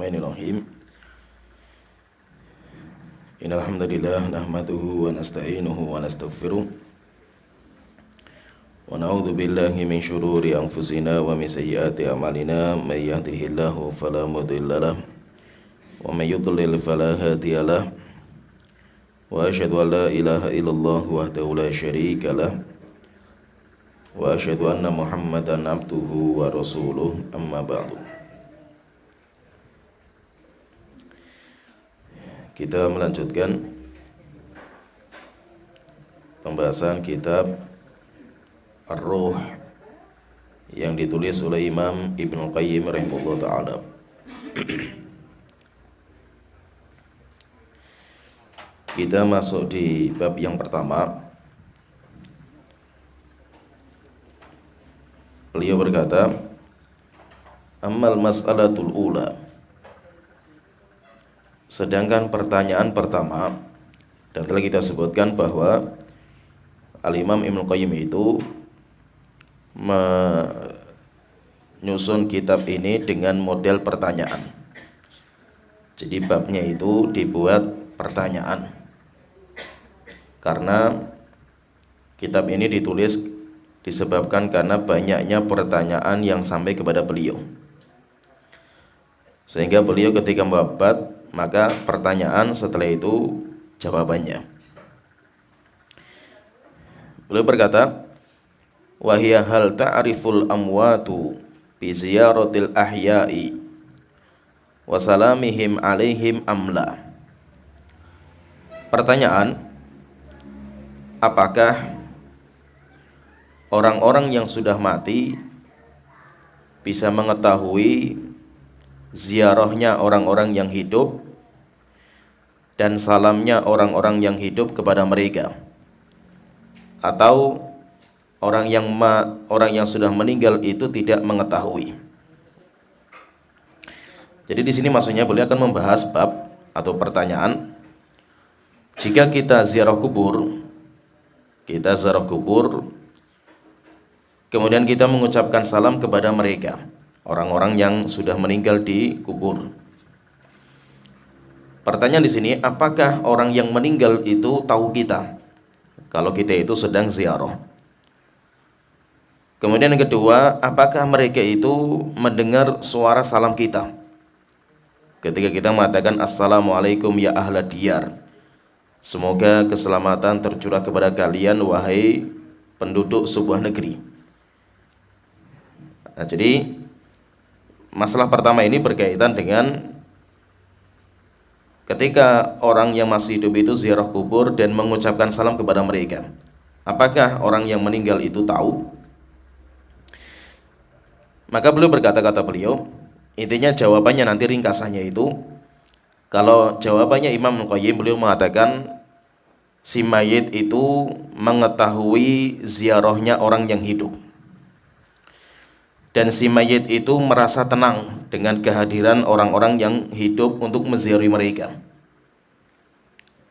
Bismillahirrahmanirrahim. Innal hamdalillah nahmaduhu wa nasta'inuhu wa nastaghfiruh wa na'udzu billahi min shururi anfusina wa min sayyiati a'malina may yahdihillahu fala mudilla lahu wa may yudlil fala hadiya lahu wa asyhadu an la ilaha illallah wahdahu la syarika lahu wa asyhadu anna Muhammadan abduhu wa rasuluh amma ba'du. Kita melanjutkan pembahasan kitab Ar-Ruh yang ditulis oleh Imam Ibnu Qayyim rahimahullah ta'ala. Kita masuk di bab yang pertama. Beliau berkata, Ammal mas'alatul ula. Sedangkan pertanyaan pertama, dan telah kita sebutkan bahwa Al-Imam Ibnu Qayyim itu menyusun kitab ini dengan model pertanyaan. Jadi babnya itu dibuat pertanyaan, karena kitab ini ditulis disebabkan karena banyaknya pertanyaan yang sampai kepada beliau, sehingga beliau ketika membabat, maka pertanyaan setelah itu jawabannya. Beliau berkata, wa hiya hal ta'riful amwatu bi ziyaratil ahya'i wa salamihim alaihim amla. Pertanyaan, apakah orang-orang yang sudah mati bisa mengetahui ziarahnya orang-orang yang hidup dan salamnya orang-orang yang hidup kepada mereka, atau orang yang sudah meninggal itu tidak mengetahui. Jadi di sini maksudnya beliau akan membahas bab atau pertanyaan, jika kita ziarah kubur, kemudian kita mengucapkan salam kepada mereka, orang-orang yang sudah meninggal di kubur. Pertanyaan di sini, apakah orang yang meninggal itu tahu kita kalau kita itu sedang ziarah? Kemudian yang kedua, apakah mereka itu mendengar suara salam kita ketika kita mengatakan assalamualaikum ya ahla diyar, semoga keselamatan tercurah kepada kalian wahai penduduk sebuah negeri. Nah, jadi masalah pertama ini berkaitan dengan ketika orang yang masih hidup itu ziarah kubur dan mengucapkan salam kepada mereka, apakah orang yang meninggal itu tahu? Maka beliau berkata, kata beliau, intinya jawabannya nanti ringkasannya itu, kalau jawabannya Imam Qayyim, beliau mengatakan si mayit itu mengetahui ziarahnya orang yang hidup, dan si mayit itu merasa tenang dengan kehadiran orang-orang yang hidup untuk menziarahi mereka.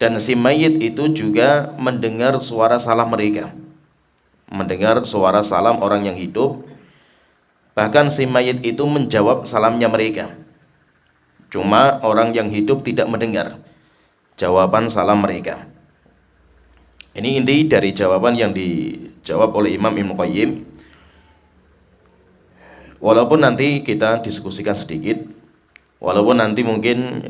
Dan si mayit itu juga mendengar suara salam mereka, mendengar suara salam orang yang hidup. Bahkan si mayit itu menjawab salamnya mereka. Cuma orang yang hidup tidak mendengar jawaban salam mereka. Ini inti dari jawaban yang dijawab oleh Imam Ibnu Qayyim. Walaupun nanti kita diskusikan sedikit, walaupun nanti mungkin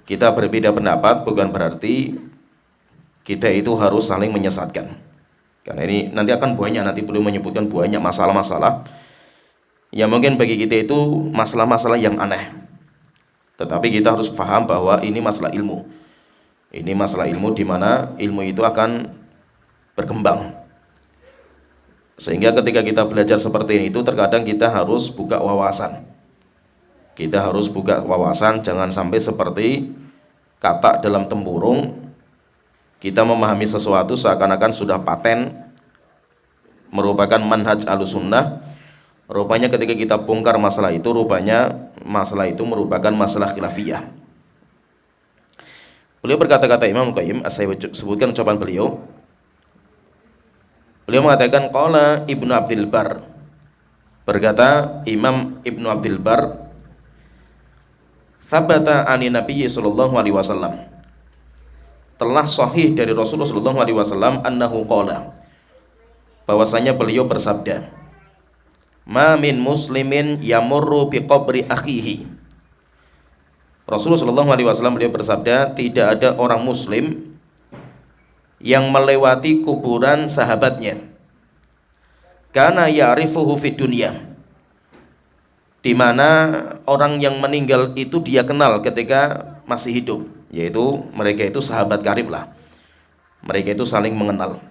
kita berbeda pendapat, bukan berarti kita itu harus saling menyesatkan. Karena ini nanti akan banyak, nanti beliau menyebutkan banyak masalah-masalah yang mungkin bagi kita itu masalah-masalah yang aneh. Tetapi kita harus paham bahwa ini masalah ilmu. Ini masalah ilmu di mana ilmu itu akan berkembang. Sehingga ketika kita belajar seperti ini itu terkadang kita harus buka wawasan. Kita harus buka wawasan, jangan sampai seperti kata dalam tempurung, kita memahami sesuatu seakan-akan sudah paten, merupakan manhaj Ahlussunnah. Rupanya ketika kita bongkar masalah itu, rupanya masalah itu merupakan masalah khilafiyah. Beliau berkata-kata Imam Qayyim, saya sebutkan ucapan beliau. Beliau mengatakan qala Ibnu Abdul Bar, Berkata Imam Ibnu Abdul Bar, "Thabata ani Nabi sallallahu alaihi wasallam." Telah sahih dari Rasulullah sallallahu alaihi wasallam annahu qala, bahwasanya beliau bersabda, "Ma min muslimin yamurru bi qabri akhihi." Rasulullah sallallahu alaihi wasallam beliau bersabda, tidak ada orang muslim yang melewati kuburan sahabatnya, kana ya'rifuhu fid dunya, di mana orang yang meninggal itu dia kenal ketika masih hidup, yaitu mereka itu sahabat karib lah, mereka itu saling mengenal.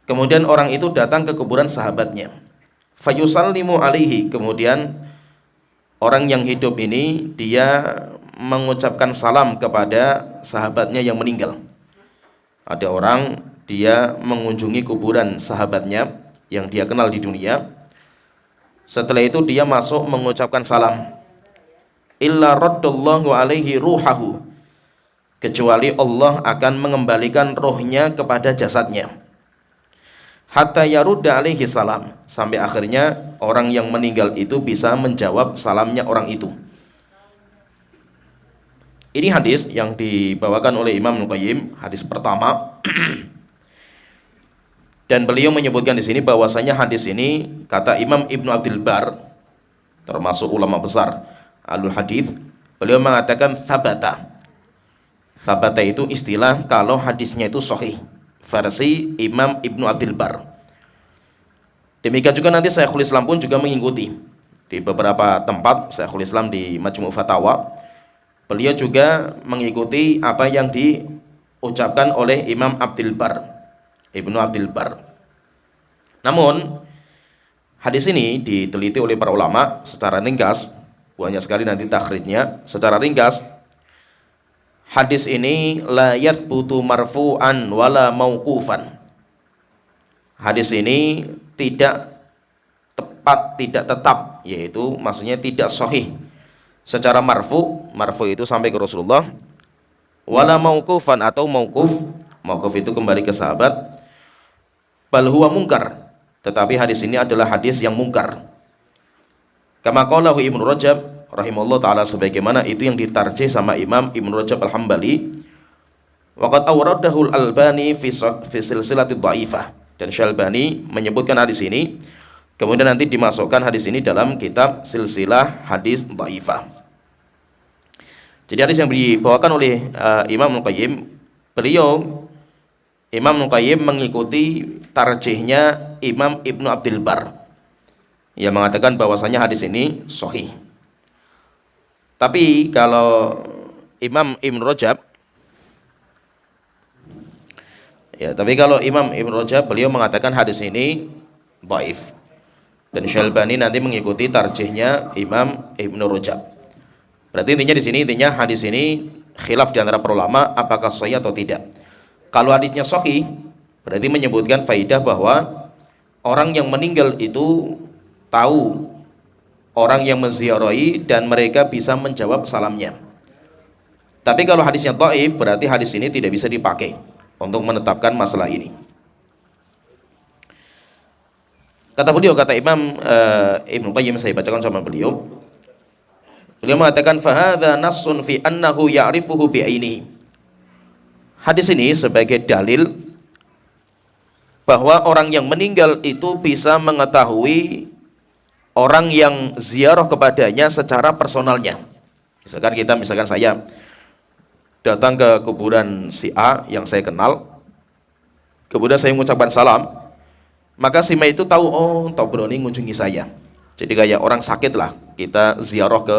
Kemudian orang itu datang ke kuburan sahabatnya, fayusallimu alaihi, kemudian orang yang hidup ini dia mengucapkan salam kepada sahabatnya yang meninggal. Ada orang dia mengunjungi kuburan sahabatnya yang dia kenal di dunia. Setelah itu dia masuk mengucapkan salam. Illa raddallahu alaihi ruhahu, kecuali Allah akan mengembalikan rohnya kepada jasadnya. Hatta yarudda alaihi salam, sampai akhirnya orang yang meninggal itu bisa menjawab salamnya orang itu. Ini hadis yang dibawakan oleh Imam Al-Qayyim, hadis pertama. Dan beliau menyebutkan di sini bahwasanya hadis ini, kata Imam Ibnu Abdul Bar, termasuk ulama besar alul hadis, beliau mengatakan thabata. Thabata itu istilah kalau hadisnya itu sahih, versi Imam Ibnu Abdul Bar. Demikian juga nanti Syekhul Islam pun juga mengikuti di beberapa tempat. Syekhul Islam di Majmu' Fatawa, beliau juga mengikuti apa yang diucapkan oleh Imam Abdul Bar, Ibnu Abdul Bar. Namun hadis ini diteliti oleh para ulama secara ringkas, banyak sekali nanti takhrijnya. Secara ringkas, hadis ini la yathbutu marfu'an wala mauqufan. Hadis ini tidak tepat, tidak tetap, yaitu maksudnya tidak sahih secara marfu itu sampai ke Rasulullah, wala mauqufan atau mauquf itu kembali ke sahabat, bal huwa munkar, tetapi hadis ini adalah hadis yang mungkar. Kama qalahu Ibnu Rajab rahimahullah taala, sebagaimana itu yang ditarjih sama Imam Ibnu Rajab Al-Hambali. Waqad awradahu Al-Albani fi silsilatid dhaifah, dan Syalbani menyebutkan hadis ini, kemudian nanti dimasukkan hadis ini dalam kitab silsilah hadis dhaifah. Jadi hadis yang dibawakan oleh Imam Al-Qayyim, Imam Al-Qayyim mengikuti tarjihnya Imam Ibnu Abdul Bar yang mengatakan bahwasanya hadis ini sahih. Tapi kalau Imam Ibnu Rajab, beliau mengatakan hadis ini dhaif. Dan Syalbani nanti mengikuti tarjihnya Imam Ibnu Rajab. Berarti intinya di sini, hadis ini khilaf di antara para ulama apakah sahih atau tidak. Kalau hadisnya sahih, berarti menyebutkan faidah bahwa orang yang meninggal itu tahu orang yang menziarahi dan mereka bisa menjawab salamnya. Tapi kalau hadisnya dhaif, berarti hadis ini tidak bisa dipakai untuk menetapkan masalah ini. Kata Imam Ibnu Qayyim, saya bacakan sama beliau. Beliau mengatakan fahadha nassun fi annahu ya'rifuhu bi'ainihi. Hadis ini sebagai dalil bahwa orang yang meninggal itu bisa mengetahui orang yang ziarah kepadanya secara personalnya. Misalkan saya datang ke kuburan si A yang saya kenal, kemudian saya mengucapkan salam, maka si Ma itu tahu, oh Tobroni mengunjungi saya. Jadi kayak orang sakit lah, kita ziarah ke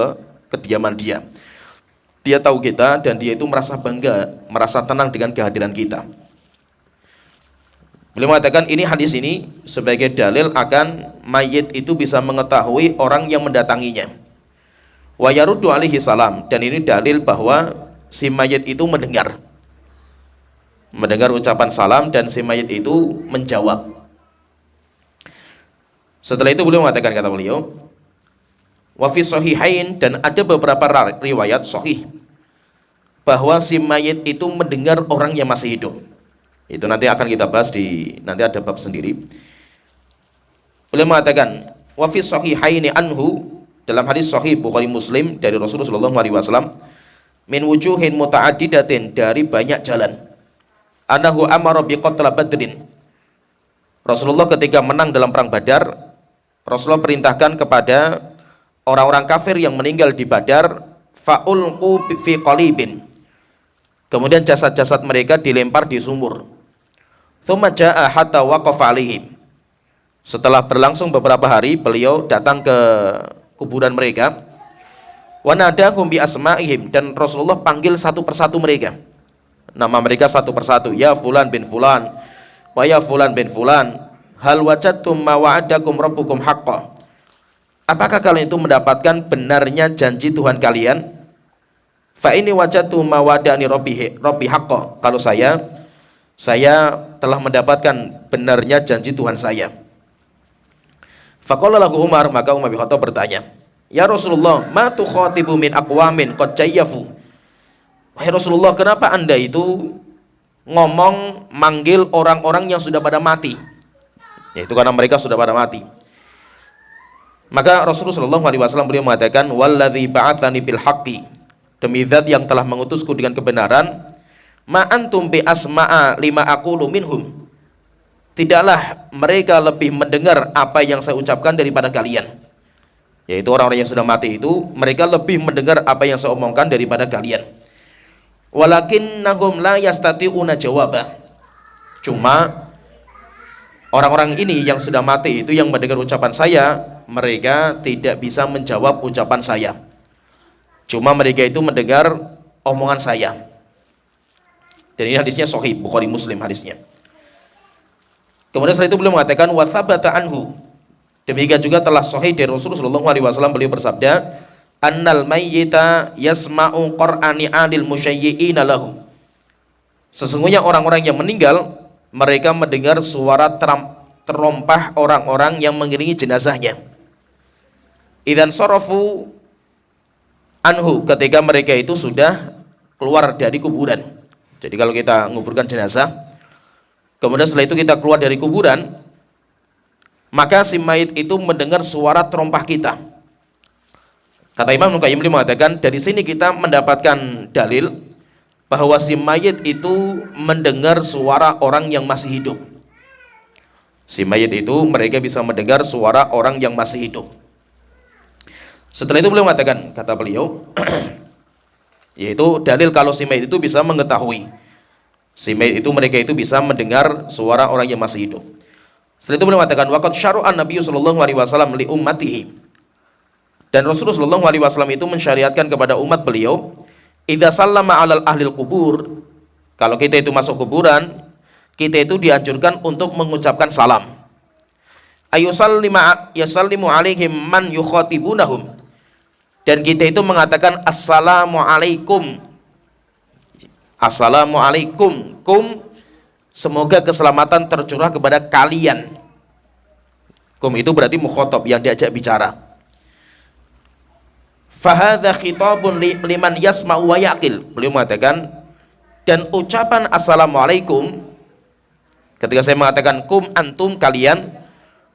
kediaman dia. Dia tahu kita dan dia itu merasa bangga, merasa tenang dengan kehadiran kita. Beliau mengatakan ini hadis ini sebagai dalil akan mayit itu bisa mengetahui orang yang mendatanginya. Wa yaruddu alaihi salam, dan ini dalil bahwa si mayit itu mendengar ucapan salam dan si mayit itu menjawab. Setelah itu beliau mengatakan, kata beliau, wa fi sahihain, dan ada beberapa riwayat sahih bahwa si mayit itu mendengar orang yang masih hidup. Itu nanti akan kita bahas nanti ada bab sendiri. Beliau mengatakan wa fi sahihaini anhu, dalam hadis sahih Bukhari Muslim dari Rasulullah sallallahu alaihi wasallam, min wujuhin muta'addidatin, dari banyak jalan, annahu amara bi qatla badrin. Rasulullah ketika menang dalam perang Badar, Rasulullah perintahkan kepada orang-orang kafir yang meninggal di Badar, fa'ulqu fi qalibin, kemudian jasad-jasad mereka dilempar di sumur. Tsumma jaa'a hatta waqafa alaihim. Setelah berlangsung beberapa hari, beliau datang ke kuburan mereka. Wa nadahum bi asma'ihim, dan Rasulullah panggil satu persatu mereka. Nama mereka satu persatu. Ya fulan bin fulan, wa ya fulan bin fulan, hal wajadtum ma wa'adakum rabbukum haqqan. Apakah kalian itu mendapatkan benarnya janji Tuhan kalian? Fa ini wajadtu ma wa'adani rabbi haqqan. Kalau saya telah mendapatkan benarnya janji Tuhan saya. Faqala lahu Umar, maka Umar bin Khattab bertanya, ya Rasulullah, ma tukhatibu min aqwamin qad jayyafu. Wahai Rasulullah, kenapa anda itu ngomong manggil orang-orang yang sudah pada mati? Yaitu karena mereka sudah pada mati. Maka Rasulullah sallallahu alaihi wasallam beliau mengatakan, walladzi ba'atsani bil haqqi, demi zat yang telah mengutusku dengan kebenaran, ma antum bi asma'a lima aqulu minhum, tidaklah mereka lebih mendengar apa yang saya ucapkan daripada kalian. Yaitu orang-orang yang sudah mati itu, mereka lebih mendengar apa yang saya omongkan daripada kalian. Walakinnahum la yastati'una jawaba. Cuma orang-orang ini yang sudah mati itu yang mendengar ucapan saya, mereka tidak bisa menjawab ucapan saya. Cuma mereka itu mendengar omongan saya. Dan ini hadisnya sahih, Bukhari Muslim hadisnya. Kemudian setelah itu beliau mengatakan wa thabata anhu, demikian juga telah sahih dari Rasulullah sallallahu alaihi wasallam, beliau bersabda, annal mayyita yasma'u qur'ani 'anil musyayyi'ina lahu. Sesungguhnya orang-orang yang meninggal, mereka mendengar suara terompah orang-orang yang mengiringi jenazahnya. Idzan sarafu anhu, ketika mereka itu sudah keluar dari kuburan. Jadi kalau kita menguburkan jenazah, kemudian setelah itu kita keluar dari kuburan, maka si mayit itu mendengar suara terompah kita. Kata Imam Ibnu Qayyim mengatakan, dari sini kita mendapatkan dalil bahwa si mayit itu mendengar suara orang yang masih hidup. Si mayit itu mereka bisa mendengar suara orang yang masih hidup. Setelah itu beliau mengatakan, kata beliau, yaitu dalil kalau si mayit itu bisa mengetahui, si mayit itu mereka itu bisa mendengar suara orang yang masih hidup. Setelah itu beliau mengatakan, waqad syara'an Nabi sallallahu alaihi wasallam li ummatihi, dan Rasulullah sallallahu alaihi wasallam itu mensyariatkan kepada umat beliau, idza sallama 'alal ahlil qubur, kalau kita itu masuk kuburan, kita itu dianjurkan untuk mengucapkan salam. Yusallimu alaihim man yukhatibunahum, dan kita itu mengatakan assalamu alaikum. Assalamu alaikum, kum, semoga keselamatan tercurah kepada kalian. Kum itu berarti mukhatab, yang diajak bicara. Fahadha khitabun liman yasma'u wa yaqil. Beliau mengatakan, dan ucapan assalamualaikum, ketika saya mengatakan kum antum kalian,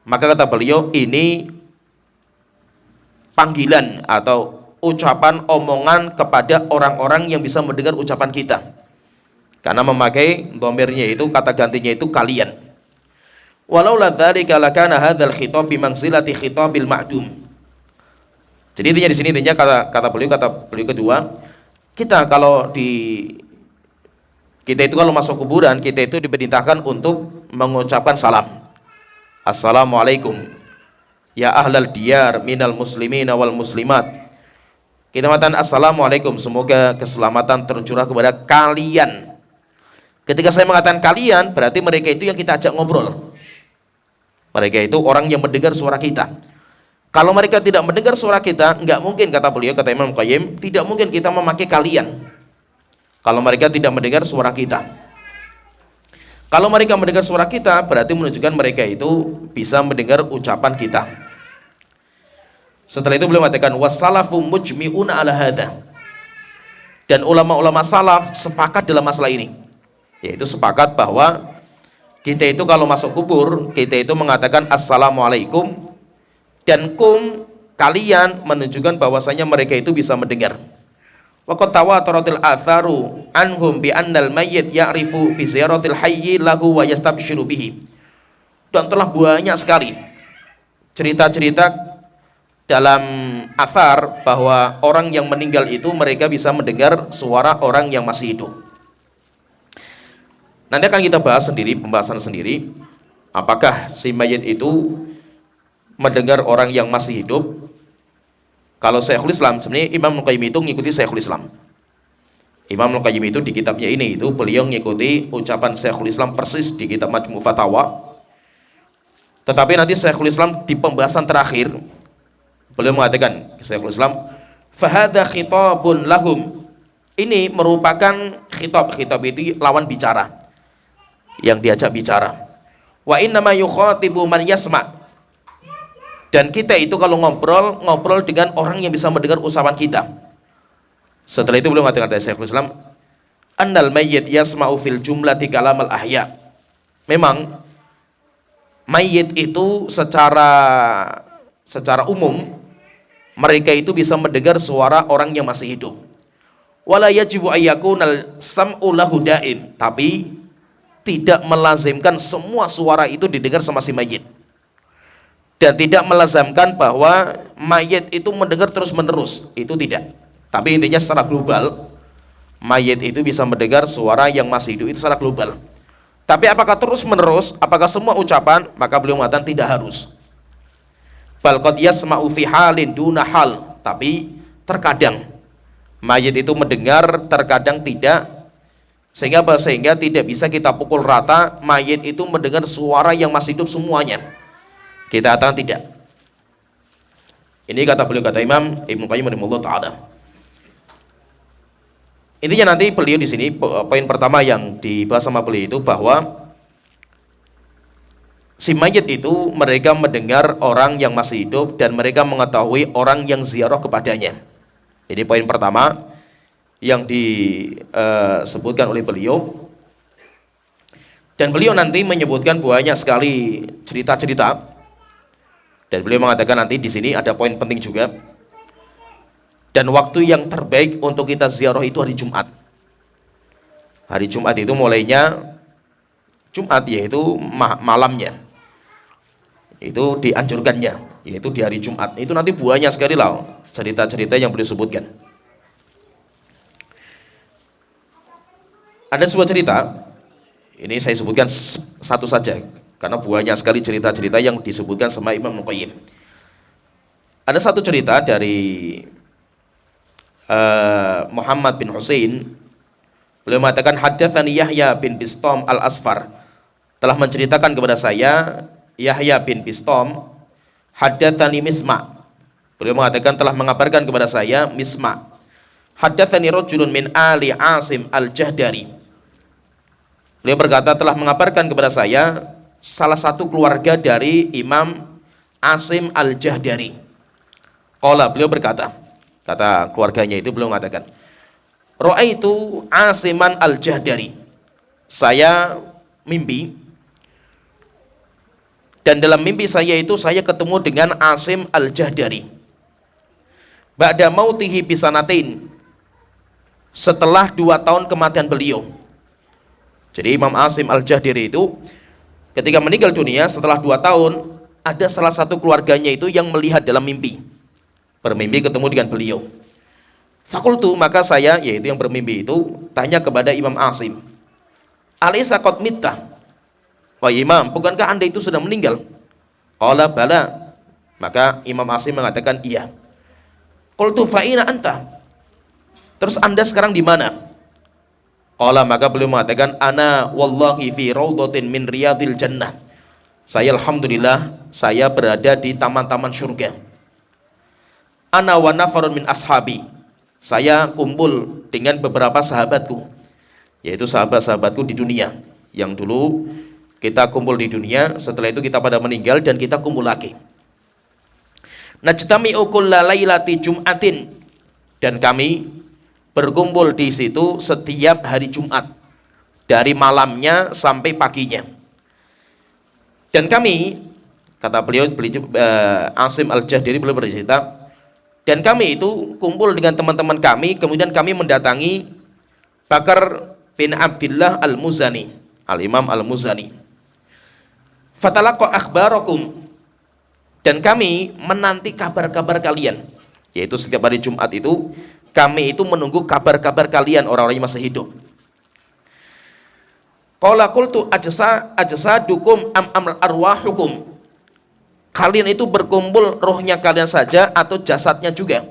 maka kata beliau ini panggilan atau ucapan omongan kepada orang-orang yang bisa mendengar ucapan kita, karena memakai dhamirnya itu, kata gantinya itu kalian. Walau la dzalika lakana hadzal khitab bi manzilati khitabil ma'dum. Jadi intinya di sini, intinya kata beliau kedua, kita itu kalau masuk kuburan, kita itu diperintahkan untuk mengucapkan salam. Assalamualaikum ya ahlal diyar minal muslimina wal muslimat. Kita mengatakan assalamualaikum, semoga keselamatan tercurah kepada kalian. Ketika saya mengatakan kalian, berarti mereka itu yang kita ajak ngobrol. Mereka itu orang yang mendengar suara kita. Kalau mereka tidak mendengar suara kita, enggak mungkin, kata beliau, kata Imam Qayyim, tidak mungkin kita memakai kalian kalau mereka tidak mendengar suara kita. Kalau mereka mendengar suara kita, berarti menunjukkan mereka itu bisa mendengar ucapan kita. Setelah itu beliau mengatakan wassalafu mujmi'una ala hadza, dan ulama-ulama salaf sepakat dalam masalah ini, yaitu sepakat bahwa kita itu kalau masuk kubur, kita itu mengatakan assalamualaikum, Dan kum, kalian, menunjukkan bahwasanya mereka itu bisa mendengar. Wa qad tawataratil atharu anhum bi annal mayyit ya'rifu bi ziyaratil hayyi lahu wa yastabshiru bihi. Dan telah banyak sekali cerita-cerita dalam athar bahwa orang yang meninggal itu mereka bisa mendengar suara orang yang masih hidup. Nanti akan kita bahas sendiri, pembahasan sendiri, apakah si mayit itu mendengar orang yang masih hidup. Kalau Syekhul Islam, sebenarnya Imam Al-Qayyim itu mengikuti Syekhul Islam. Imam Al-Qayyim itu di kitabnya ini, itu beliau mengikuti ucapan Syekhul Islam persis di kitab Majmu' Fatawa. Tetapi nanti Syekhul Islam di pembahasan terakhir, beliau mengatakan, Syekhul Islam, fahadha khitabun lahum. Ini merupakan khitab. Khitab itu lawan bicara, yang diajak bicara. Wa innama yukhatibu man yasma'. Dan kita itu kalau ngobrol dengan orang yang bisa mendengar ucapan kita. Setelah itu beliau mengatakan dari Syekhul Islam, annal mayyit yasma'u fil jumlati kalamal ahya. Memang mayit itu secara umum mereka itu bisa mendengar suara orang yang masih hidup. Wala yajibu ayyakunal sam'u lahu da'im. Tapi tidak melazimkan semua suara itu didengar sama si mayit. Dan tidak melazamkan bahwa mayit itu mendengar terus-menerus, itu tidak. Tapi intinya secara global, mayit itu bisa mendengar suara yang masih hidup itu secara global. Tapi apakah terus-menerus, apakah semua ucapan? Maka beliau mengatakan tidak harus. Bal qad yasma'u fi halin duna hal. Tapi terkadang mayit itu mendengar, terkadang tidak. Sehingga tidak bisa kita pukul rata mayit itu mendengar suara yang masih hidup semuanya. Kita katakan tidak. Ini kata beliau, kata Imam Ibnu Qayyim rahimahullah taala. Intinya nanti beliau di sini poin pertama yang dibahas sama beliau itu bahwa si mayit itu mereka mendengar orang yang masih hidup dan mereka mengetahui orang yang ziarah kepadanya. Ini poin pertama yang disebutkan oleh beliau. Dan beliau nanti menyebutkan banyak sekali cerita-cerita. Dan beliau mengatakan nanti di sini ada poin penting juga. Dan waktu yang terbaik untuk kita ziarah itu hari Jumat. Hari Jumat itu mulainya Jumat, yaitu malamnya. Itu dianjurkannya, yaitu di hari Jumat. Itu nanti banyak sekali lah cerita-cerita yang beliau sebutkan. Ada sebuah cerita, ini saya sebutkan satu saja, karena banyak sekali cerita-cerita yang disebutkan sama Imam Al-Qayyim. Ada satu cerita dari Muhammad bin Husain. Beliau mengatakan, haddatsani Yahya bin Bistam al-Asfar, telah menceritakan kepada saya Yahya bin Bistam, haddatsani Misma. Beliau mengatakan telah mengabarkan kepada saya Misma. Haddatsani rajulun min ali Asim al-Jahdari. Beliau berkata telah mengabarkan kepada saya salah satu keluarga dari Imam Asim al-Jahdari. Qala, beliau berkata, kata keluarganya itu, beliau mengatakan, Ra'aitu Asiman al-Jahdari. Saya mimpi, dan dalam mimpi saya itu saya ketemu dengan Asim al-Jahdari. Ba'da mautihi bisanatin, setelah 2 tahun kematian beliau. Jadi Imam Asim al-Jahdari itu ketika meninggal dunia setelah 2 tahun, ada salah satu keluarganya itu yang melihat dalam mimpi, bermimpi ketemu dengan beliau. Fakultu, maka saya, yaitu yang bermimpi itu, tanya kepada Imam Asim, alaysa qad mitta? Wahai Imam, bukankah anda itu sudah meninggal? Qala bala. Maka Imam Asim mengatakan iya. Qultu fa aina anta? Terus anda sekarang di mana? Qala, maka beliau mengatakan, ana wallahi fi raudhatin min riyadil jannah. Saya alhamdulillah, saya berada di taman-taman surga. Ana wa nafarun min ashabi. Saya kumpul dengan beberapa sahabatku, yaitu sahabat-sahabatku di dunia. Yang dulu kita kumpul di dunia, setelah itu kita pada meninggal dan kita kumpul lagi. Najtami'u kulla lailati jum'atin. Dan kami berkumpul di situ setiap hari Jumat, dari malamnya sampai paginya. Dan kami Kata beliau, Asim Al-Jahdiri, beliau bercerita, dan kami itu kumpul dengan teman-teman kami, kemudian kami mendatangi Bakar bin Abdullah Al-Muzani, Al-Imam Al-Muzani. Fatalaqa akhbarakum, dan kami menanti kabar-kabar kalian, yaitu setiap hari Jumat itu kami itu menunggu kabar-kabar kalian orang-orang yang masih hidup. Qala qultu ajsadukum am arwahukum, kalian itu berkumpul rohnya kalian saja atau jasadnya juga?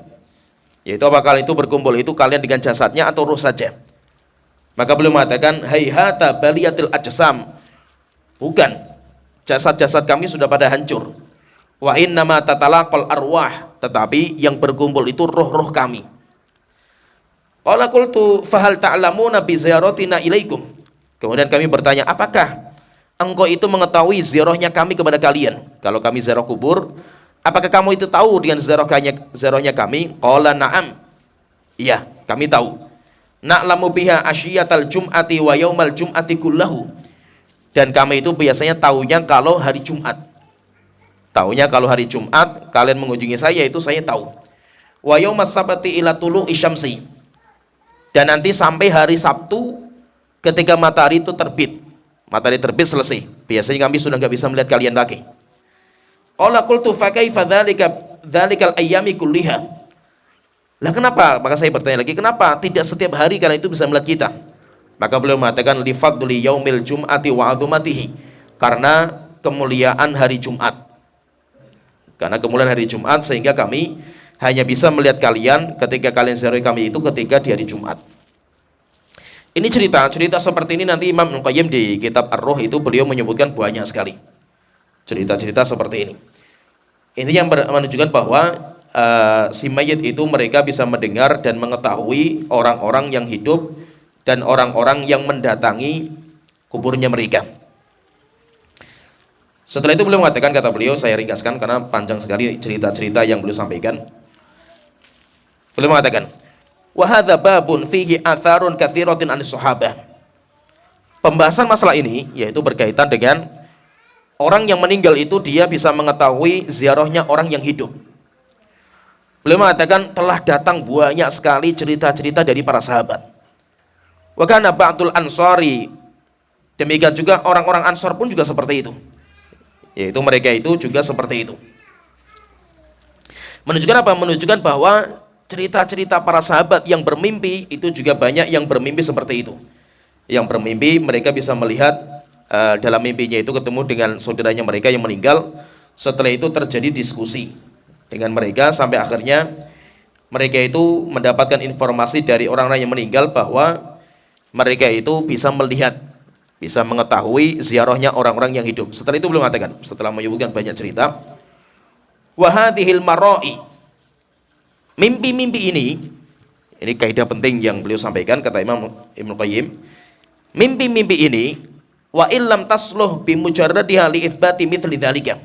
Yaitu apa kalian itu berkumpul itu kalian dengan jasadnya atau roh saja? Maka beliau mengatakan, hayhata baliyatil ajsam, bukan, jasad-jasad kami sudah pada hancur. Wa innama tatalaqal arwah, tetapi yang berkumpul itu roh-roh kami. Qala qultu fahal ta'lamuna bi ziyaratina ilaikum, kemudian kami bertanya, apakah engkau itu mengetahui ziarahnya kami kepada kalian? Kalau kami ziarah kubur, apakah kamu itu tahu dengan ziarahnya kami? Qala na'am, iya kami tahu. Na'lamu biha asyiyatal jum'ati wa yaumal jum'ati kullahu, dan kami itu biasanya tahunya kalau hari Jumat. Tahunya kalau hari Jumat kalian mengunjungi saya, itu saya tahu. Wa yaumas sabti ila tulu'i syamsi, dan nanti sampai hari Sabtu ketika matahari itu terbit. Matahari terbit selesai, biasanya kami sudah nggak bisa melihat kalian lagi. Qala qultu fa kaifa dzalikal ayyami kulliha, lah kenapa? Maka saya bertanya lagi, kenapa tidak setiap hari kalian itu bisa melihat kita? Maka beliau mengatakan, li fadli yaumil jum'ati wa 'azumatihi, karena kemuliaan hari Jumat. Karena kemuliaan hari Jumat sehingga kami hanya bisa melihat kalian ketika kalian ziarah kami itu ketika di hari Jumat. Ini cerita seperti ini nanti Imam Ibnu Qayyim di kitab Ar-Ruh itu beliau menyebutkan banyak sekali cerita-cerita seperti ini. Ini yang menunjukkan bahwa si mayit itu mereka bisa mendengar dan mengetahui orang-orang yang hidup dan orang-orang yang mendatangi kuburnya mereka. Setelah itu beliau mengatakan, kata beliau, saya ringkaskan karena panjang sekali cerita-cerita yang beliau sampaikan. Beliau mengatakan, wa hadza babun fihi atharun katsiratin anis sahabah. Pembahasan masalah ini yaitu berkaitan dengan orang yang meninggal itu dia bisa mengetahui ziarahnya orang yang hidup. Beliau mengatakan telah datang banyak sekali cerita-cerita dari para sahabat. Wa kana ba'dul ansari, demikian juga orang-orang Ansor pun juga seperti itu. Yaitu mereka itu juga seperti itu. Menunjukkan apa? Menunjukkan bahwa cerita-cerita para sahabat yang bermimpi itu juga banyak yang bermimpi seperti itu. Yang bermimpi mereka bisa melihat dalam mimpinya itu ketemu dengan saudaranya mereka yang meninggal. Setelah itu terjadi diskusi dengan mereka sampai akhirnya mereka itu mendapatkan informasi dari orang-orang yang meninggal bahwa mereka itu bisa melihat, bisa mengetahui ziarahnya orang-orang yang hidup. Setelah itu beliau mengatakan, setelah menyebutkan banyak cerita, wa hadhil marra'i, mimpi-mimpi ini kaidah penting yang beliau sampaikan, kata Imam Ibnu Qayyim, mimpi-mimpi ini wa illam tasluh bi mujarradiha li itsbati mithli dzalika,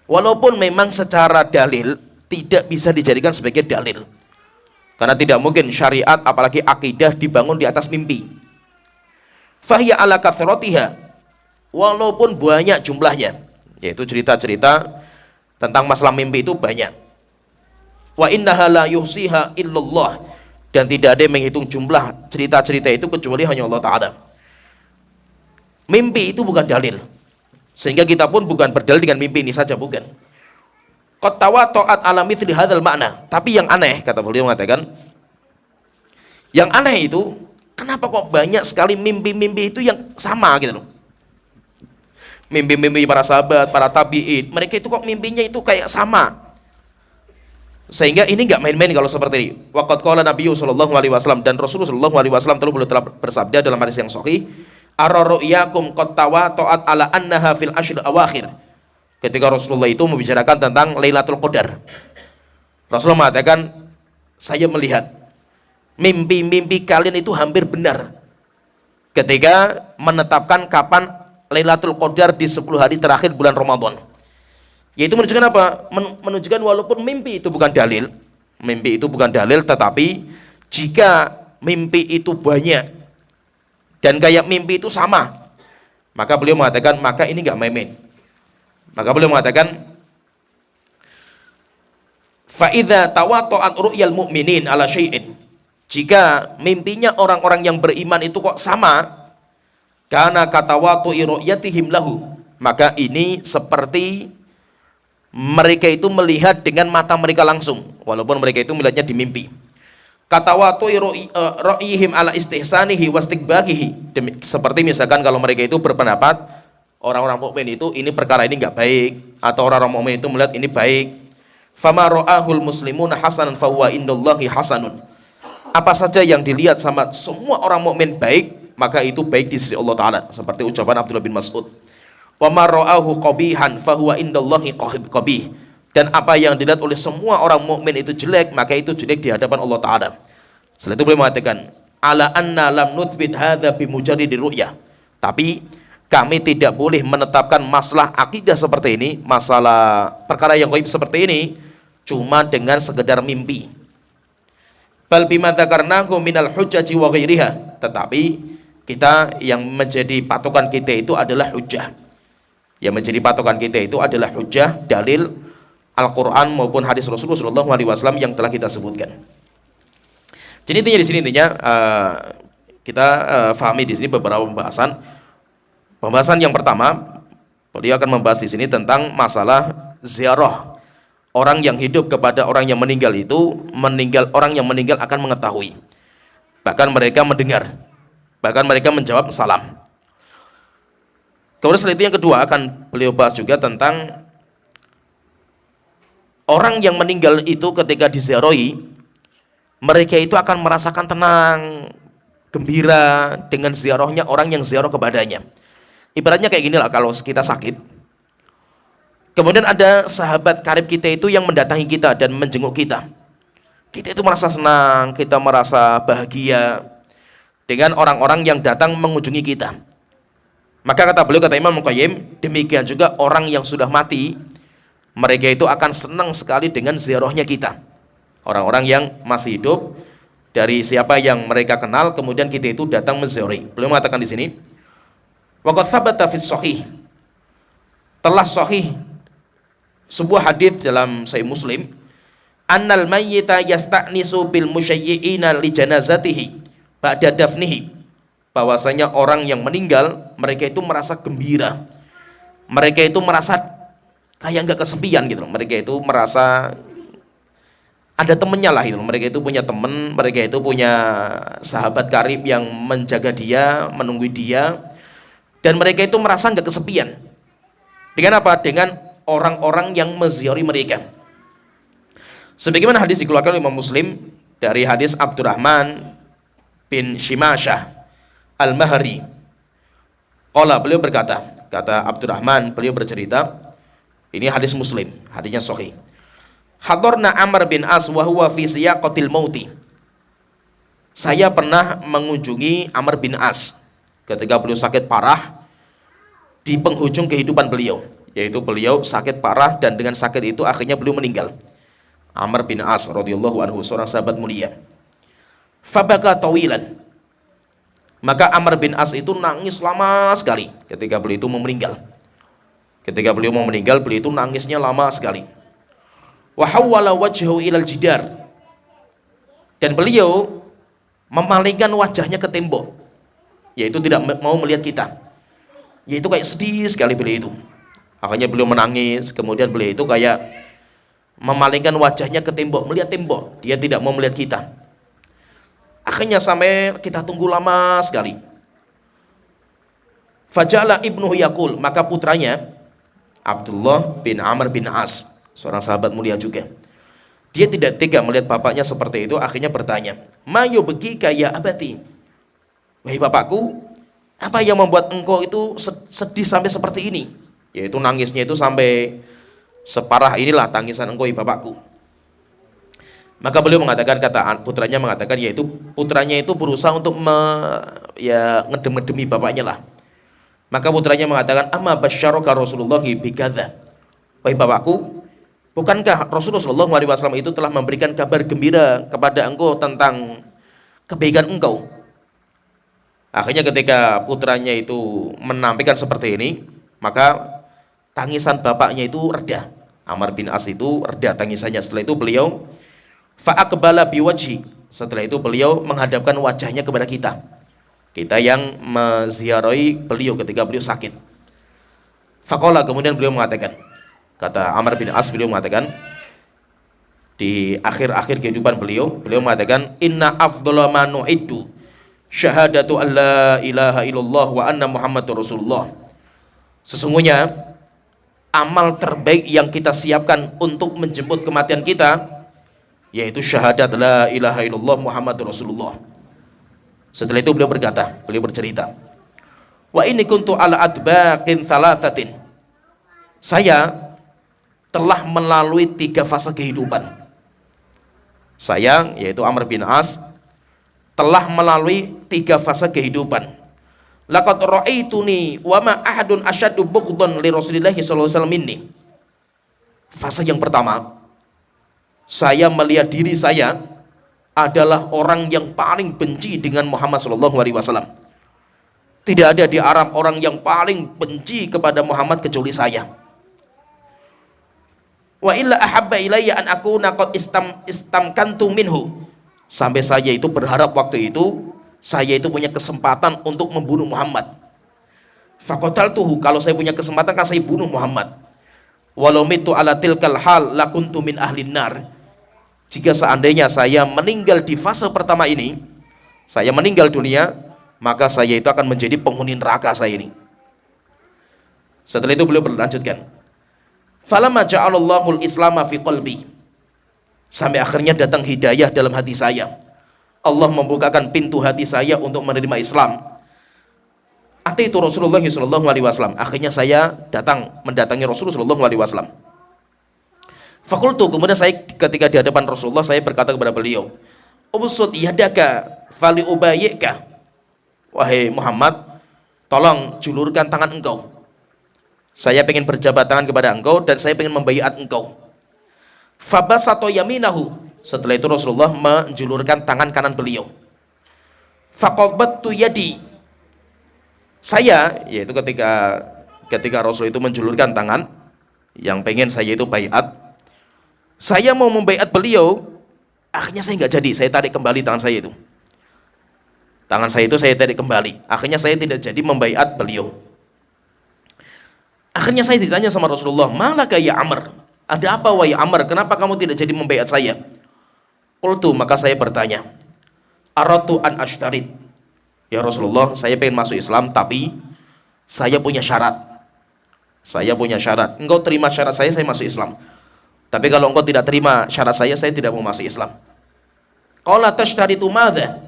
walaupun memang secara dalil tidak bisa dijadikan sebagai dalil, karena tidak mungkin syariat apalagi akidah dibangun di atas mimpi. Fahiya ala kathratiha, walaupun banyak jumlahnya, yaitu cerita-cerita tentang masalah mimpi itu banyak. Wa innaha la yuhsiha illallah, dan tidak ada yang menghitung jumlah cerita-cerita itu kecuali hanya Allah Ta'ala. Mimpi itu bukan dalil, sehingga kita pun bukan berdalil dengan mimpi ini saja, bukan. Qad tawata'at ala mithli hadzal ma'na, tapi yang aneh, kata beliau mengatakan, yang aneh itu kenapa kok banyak sekali mimpi-mimpi itu yang sama gitu loh. Mimpi-mimpi para sahabat, para tabi'in, mereka itu kok mimpinya itu kayak sama. Sehingga ini enggak main-main kalau seperti ini. Waqad qala Nabiyyu sallallahu alaihi wasallam, dan Rasulullah sallallahu alaihi wasallam telah bersabda dalam hadis yang sahih, ara ru'yakum qad tawata'at ala annaha fil ashr awakhir. Ketika Rasulullah itu membicarakan tentang Lailatul Qadar, Rasulullah mengatakan, saya melihat mimpi-mimpi kalian itu hampir benar ketika menetapkan kapan Lailatul Qadar di 10 hari terakhir bulan Ramadan. Yaitu menunjukkan apa? Menunjukkan walaupun mimpi itu bukan dalil, mimpi itu bukan dalil, tetapi jika mimpi itu banyak dan kayak mimpi itu sama, maka beliau mengatakan maka ini enggak main-main. Maka beliau mengatakan, fa idza tawata'at ru'yal mu'minin ala syai'in, jika mimpinya orang-orang yang beriman itu kok sama, karena katawatu'i ru'yatihim lahu, maka ini seperti mereka itu melihat dengan mata mereka langsung, walaupun mereka itu melihatnya di mimpi. Katawatu'i ru'yihim ala istihsanihi wastikbahihi, seperti misalkan kalau mereka itu berpendapat orang-orang mukmin itu ini perkara ini enggak baik, atau orang-orang mukmin itu melihat ini baik. Fama ra'ahul muslimuna hasanan fahuwa indallahi hasanun, apa saja yang dilihat sama semua orang mukmin baik, maka itu baik di sisi Allah Ta'ala, seperti ucapan Abdullah bin Mas'ud, wa ma ra'ahu qabihan fahuwa indallahi qabih, dan apa yang dilihat oleh semua orang mukmin itu jelek, maka itu jelek di hadapan Allah Ta'ala. Setelah itu beliau mengatakan, ala anna lam nuthbit hadza bimujarridi ru'yah, tapi kami tidak boleh menetapkan masalah akidah seperti ini, masalah perkara yang gaib seperti ini cuma dengan sekedar mimpi. Bal bima dzakarnahu minal hujjati wa ghairiha, tetapi kita yang menjadi patokan kita itu adalah hujjah. Yang menjadi patokan kita itu adalah hujjah, dalil Al-Qur'an maupun hadis Rasulullah SAW yang telah kita sebutkan. Jadi intinya di sini kita fahami di sini beberapa pembahasan. Pembahasan yang pertama, beliau akan membahas di sini tentang masalah ziarah. Orang yang hidup kepada orang yang meninggal itu, orang yang meninggal akan mengetahui, bahkan mereka mendengar, bahkan mereka menjawab salam. Kemudian setelah itu yang kedua akan beliau bahas juga tentang orang yang meninggal itu ketika diziarahi, mereka itu akan merasakan tenang, gembira dengan ziarahnya orang yang ziarah kepadanya. Ibaratnya kayak gini lah, kalau kita sakit, kemudian ada sahabat karib kita itu yang mendatangi kita dan menjenguk kita, kita itu merasa senang, kita merasa bahagia dengan orang-orang yang datang mengunjungi kita. Maka kata beliau, kata Imam Muqayyim, demikian juga orang yang sudah mati, mereka itu akan senang sekali dengan ziarahnya kita. Orang-orang yang masih hidup, dari siapa yang mereka kenal, kemudian kita itu datang menziarahi. Beliau mengatakan di sini, waqad thabata fi sahih, telah sahih sebuah hadis dalam Sahih Muslim, annal mayyita yasta'nisu bil musyayyi'ina li janazatihi ba'da dafnihi, bahwasanya orang yang meninggal mereka itu merasa gembira, mereka itu merasa kayak nggak kesepian gitu, mereka itu merasa ada temennya lah gitu, mereka itu punya temen, mereka itu punya sahabat karib yang menjaga dia, menunggu dia, dan mereka itu merasa nggak kesepian. Dengan apa? Dengan orang-orang yang menziarahi mereka. Sebagaimana hadis dikeluarkan oleh Imam Muslim dari hadis Abdurrahman bin Shimasyah Al-Mahri. Qala, beliau berkata, kata Abdurrahman, beliau bercerita, ini hadis Muslim, hadisnya sahih. Hadarna Amr bin As wa huwa fi siyaqatil mauti. Saya pernah mengunjungi Amr bin As ketika beliau sakit parah di penghujung kehidupan beliau, yaitu beliau sakit parah dan dengan sakit itu akhirnya beliau meninggal. Amr bin As radhiyallahu anhu, seorang sahabat mulia. Fabaka tawilan, maka Amr bin As itu nangis lama sekali ketika beliau itu mau meninggal. Ketika beliau mau meninggal, beliau itu nangisnya lama sekali. Wa hawwala wajhahu ilal jidar, dan beliau memalingkan wajahnya ke tembok, yaitu tidak mau melihat kita, yaitu kayak sedih sekali beliau itu. Akhirnya beliau menangis, kemudian beliau itu kayak memalingkan wajahnya ke tembok, melihat tembok, dia tidak mau melihat kita. Akhirnya sampai kita tunggu lama sekali. Faja'ala ibnuhu yaqul, maka putranya Abdullah bin Amr bin As, seorang sahabat mulia juga, dia tidak tega melihat bapaknya seperti itu, akhirnya bertanya, ma yubghika ya abati, wahai bapakku, apa yang membuat engkau itu sedih sampai seperti ini? Yaitu nangisnya itu sampai separah inilah tangisan engkau, bapakku. Maka beliau mengatakan, kata putranya mengatakan, yaitu putranya itu berusaha untuk ngedem-ngedemi bapaknya lah. Maka putranya mengatakan, amma basyaraka Rasulullah bikadza, wahai bapakku, bukankah Rasulullah SAW itu telah memberikan kabar gembira kepada engkau tentang kebaikan engkau? Akhirnya ketika putranya itu menampilkan seperti ini, maka tangisan bapaknya itu reda. Amr bin As itu reda tangisannya. Setelah itu beliau fa'aqbala biwajhi. Setelah itu beliau menghadapkan wajahnya kepada kita. Kita yang menziarahi beliau ketika beliau sakit. Faqala, kemudian beliau mengatakan, kata Amr bin As, beliau mengatakan di akhir-akhir kehidupan beliau mengatakan, inna afdhala ma nu'iddu syahadatu an la ilaha illallah wa anna muhammadur rasulullah. Sesungguhnya amal terbaik yang kita siapkan untuk menjemput kematian kita yaitu syahadat la ilaha illallah muhammadur rasulullah. Setelah itu beliau bercerita, wa inni kuntu ala adbaqin thalathatin. Saya telah melalui 3 fase kehidupan. Saya, yaitu Amr bin As, telah melalui 3 fase kehidupan. Laqad ra'aituni wa ma ahadun asyaddu bughdhan li Rasulillah sallallahu alaihi wasallam minni. Fase yang pertama, saya melihat diri saya adalah orang yang paling benci dengan Muhammad sallallahu alaihi wasallam. Tidak ada di Arab orang yang paling benci kepada Muhammad kecuali saya. Wa illa ahabba ilayya an akuna qad istamkantu minhu. Sampai saya itu berharap waktu itu saya itu punya kesempatan untuk membunuh Muhammad. Faqataltuhu, kalau saya punya kesempatan kan saya bunuh Muhammad. Walau mitu ala tilkal hal lakuntu min ahlin nar. Jika seandainya saya meninggal di fase pertama ini, saya meninggal dunia, maka saya itu akan menjadi penghuni neraka saya ini. Setelah itu beliau berlanjutkan, falamma ja'alallahul islama fi qalbi. Sampai akhirnya datang hidayah dalam hati saya. Allah membukakan pintu hati saya untuk menerima Islam. Ataitu Rasulullah sallallahu alaihi wasallam. Akhirnya saya mendatangi Rasulullah sallallahu alaihi wasallam. Fakultu, kemudian saya ketika di hadapan Rasulullah saya berkata kepada beliau, ubsut yadaka fali ubayyika. Wahai Muhammad, tolong julurkan tangan engkau. Saya ingin berjabat tangan kepada engkau dan saya ingin membaiat engkau. Fabasato yaminahu. Setelah itu Rasulullah menjulurkan tangan kanan beliau. Faqabattu yadi. Saya, yaitu ketika Rasul itu menjulurkan tangan yang pengen saya itu baiat, saya mau membaiat beliau, akhirnya saya nggak jadi. Saya tarik kembali tangan saya itu. Tangan saya itu saya tarik kembali. Akhirnya saya tidak jadi membaiat beliau. Akhirnya saya ditanya sama Rasulullah, malaka ya Amr? Ada apa wahai Amr? Kenapa kamu tidak jadi membaiat saya? Qultu, maka saya bertanya, aratu an ashtarid. Ya Rasulullah, saya pengen masuk Islam, tapi saya punya syarat. Saya punya syarat. Engkau terima syarat saya masuk Islam. Tapi kalau engkau tidak terima syarat saya tidak mau masuk Islam. Qala tashtaritu madza?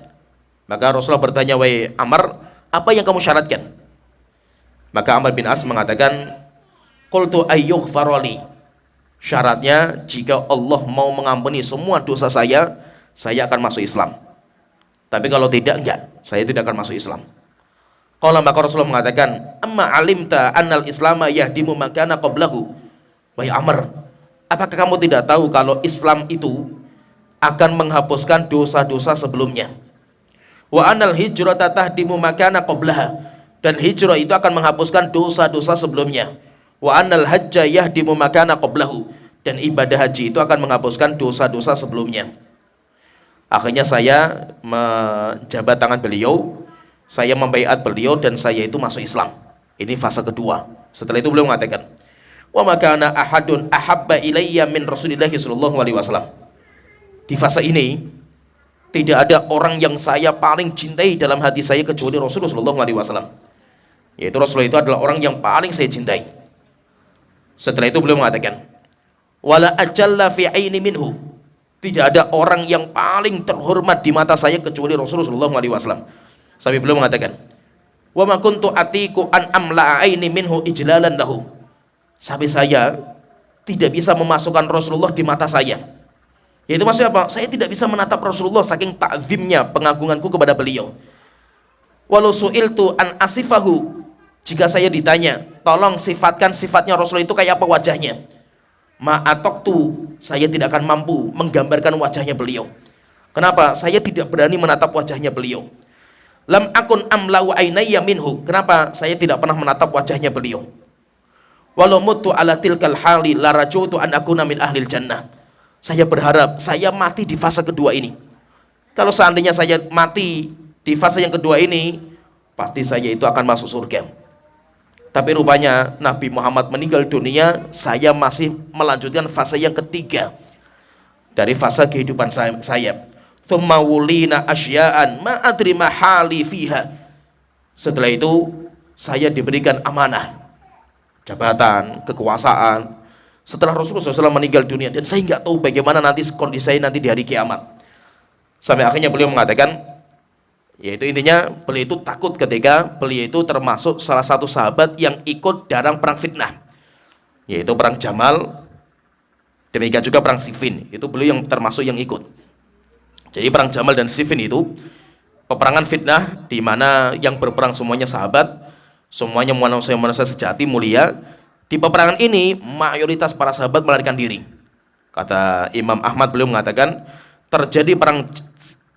Maka Rasulullah bertanya, wahai Amr, apa yang kamu syaratkan? Maka Amr bin As mengatakan, qultu ayyughfarali. Syaratnya jika Allah mau mengampuni semua dosa saya akan masuk Islam. Tapi kalau tidak, enggak, saya tidak akan masuk Islam. Qala, maka Rasulullah mengatakan, amma alimta annal islama yahdimu makana qablahu. Wahai Amr, apakah kamu tidak tahu kalau Islam itu akan menghapuskan dosa-dosa sebelumnya? Wa annal hijrata tahdimu makana qablaha. Dan hijrah itu akan menghapuskan dosa-dosa sebelumnya. Wa annal hajja yahdimu makana qablahu. Dan ibadah haji itu akan menghapuskan dosa-dosa sebelumnya. Akhirnya saya menjabat tangan beliau, saya membaiat beliau dan saya itu masuk Islam. Ini fase kedua. Setelah itu beliau mengatakan, wa makana ahadun ahabba ilayya min Rasulillah sallallahu alaihi wasallam. Di fase ini tidak ada orang yang saya paling cintai dalam hati saya kecuali Rasulullah sallallahu alaihi wasallam. Yaitu Rasulullah itu adalah orang yang paling saya cintai. Setelah itu beliau mengatakan, wala ajalla fi aini minhu. Tidak ada orang yang paling terhormat di mata saya kecuali Rasulullah sallallahu alaihi wasallam. Sampai beliau mengatakan, wa ma kuntu atiku an amla aini minhu ijlalan lahu. Sampai saya tidak bisa memasukkan Rasulullah di mata saya. Yaitu maksudnya apa? Saya tidak bisa menatap Rasulullah saking ta'zimnya, pengagunganku kepada beliau. Walau su'iltu an asifahu. Jika saya ditanya, tolong sifatkan sifatnya Rasul itu kayak apa wajahnya, ma'atoktu, saya tidak akan mampu menggambarkan wajahnya beliau. Kenapa? Saya tidak berani menatap wajahnya beliau. Lam akun amlau ainayya minhu. Kenapa? Saya tidak pernah menatap wajahnya beliau. Walau mutu ala tilkal hali la rajautu an akuna min ahlil jannah. Saya berharap saya mati di fase kedua ini. Kalau seandainya saya mati di fase yang kedua ini, pasti saya itu akan masuk surga. Tapi rupanya Nabi Muhammad meninggal dunia, saya masih melanjutkan fase yang ketiga dari fase kehidupan saya. Tsumma wulina asya'an ma adri ma hali fiha. Setelah itu saya diberikan amanah, jabatan, kekuasaan setelah Rasulullah SAW meninggal dunia, dan saya nggak tahu bagaimana nanti kondisi saya nanti di hari kiamat. Sampai akhirnya beliau mengatakan, yaitu intinya beliau itu takut ketika beliau itu termasuk salah satu sahabat yang ikut dalam perang fitnah, yaitu perang Jamal, demikian juga perang Siffin. Itu beliau yang termasuk yang ikut. Jadi perang Jamal dan Siffin itu peperangan fitnah di mana yang berperang semuanya sahabat, semuanya manusia sejati mulia. Di peperangan ini mayoritas para sahabat melarikan diri. Kata Imam Ahmad, beliau mengatakan terjadi perang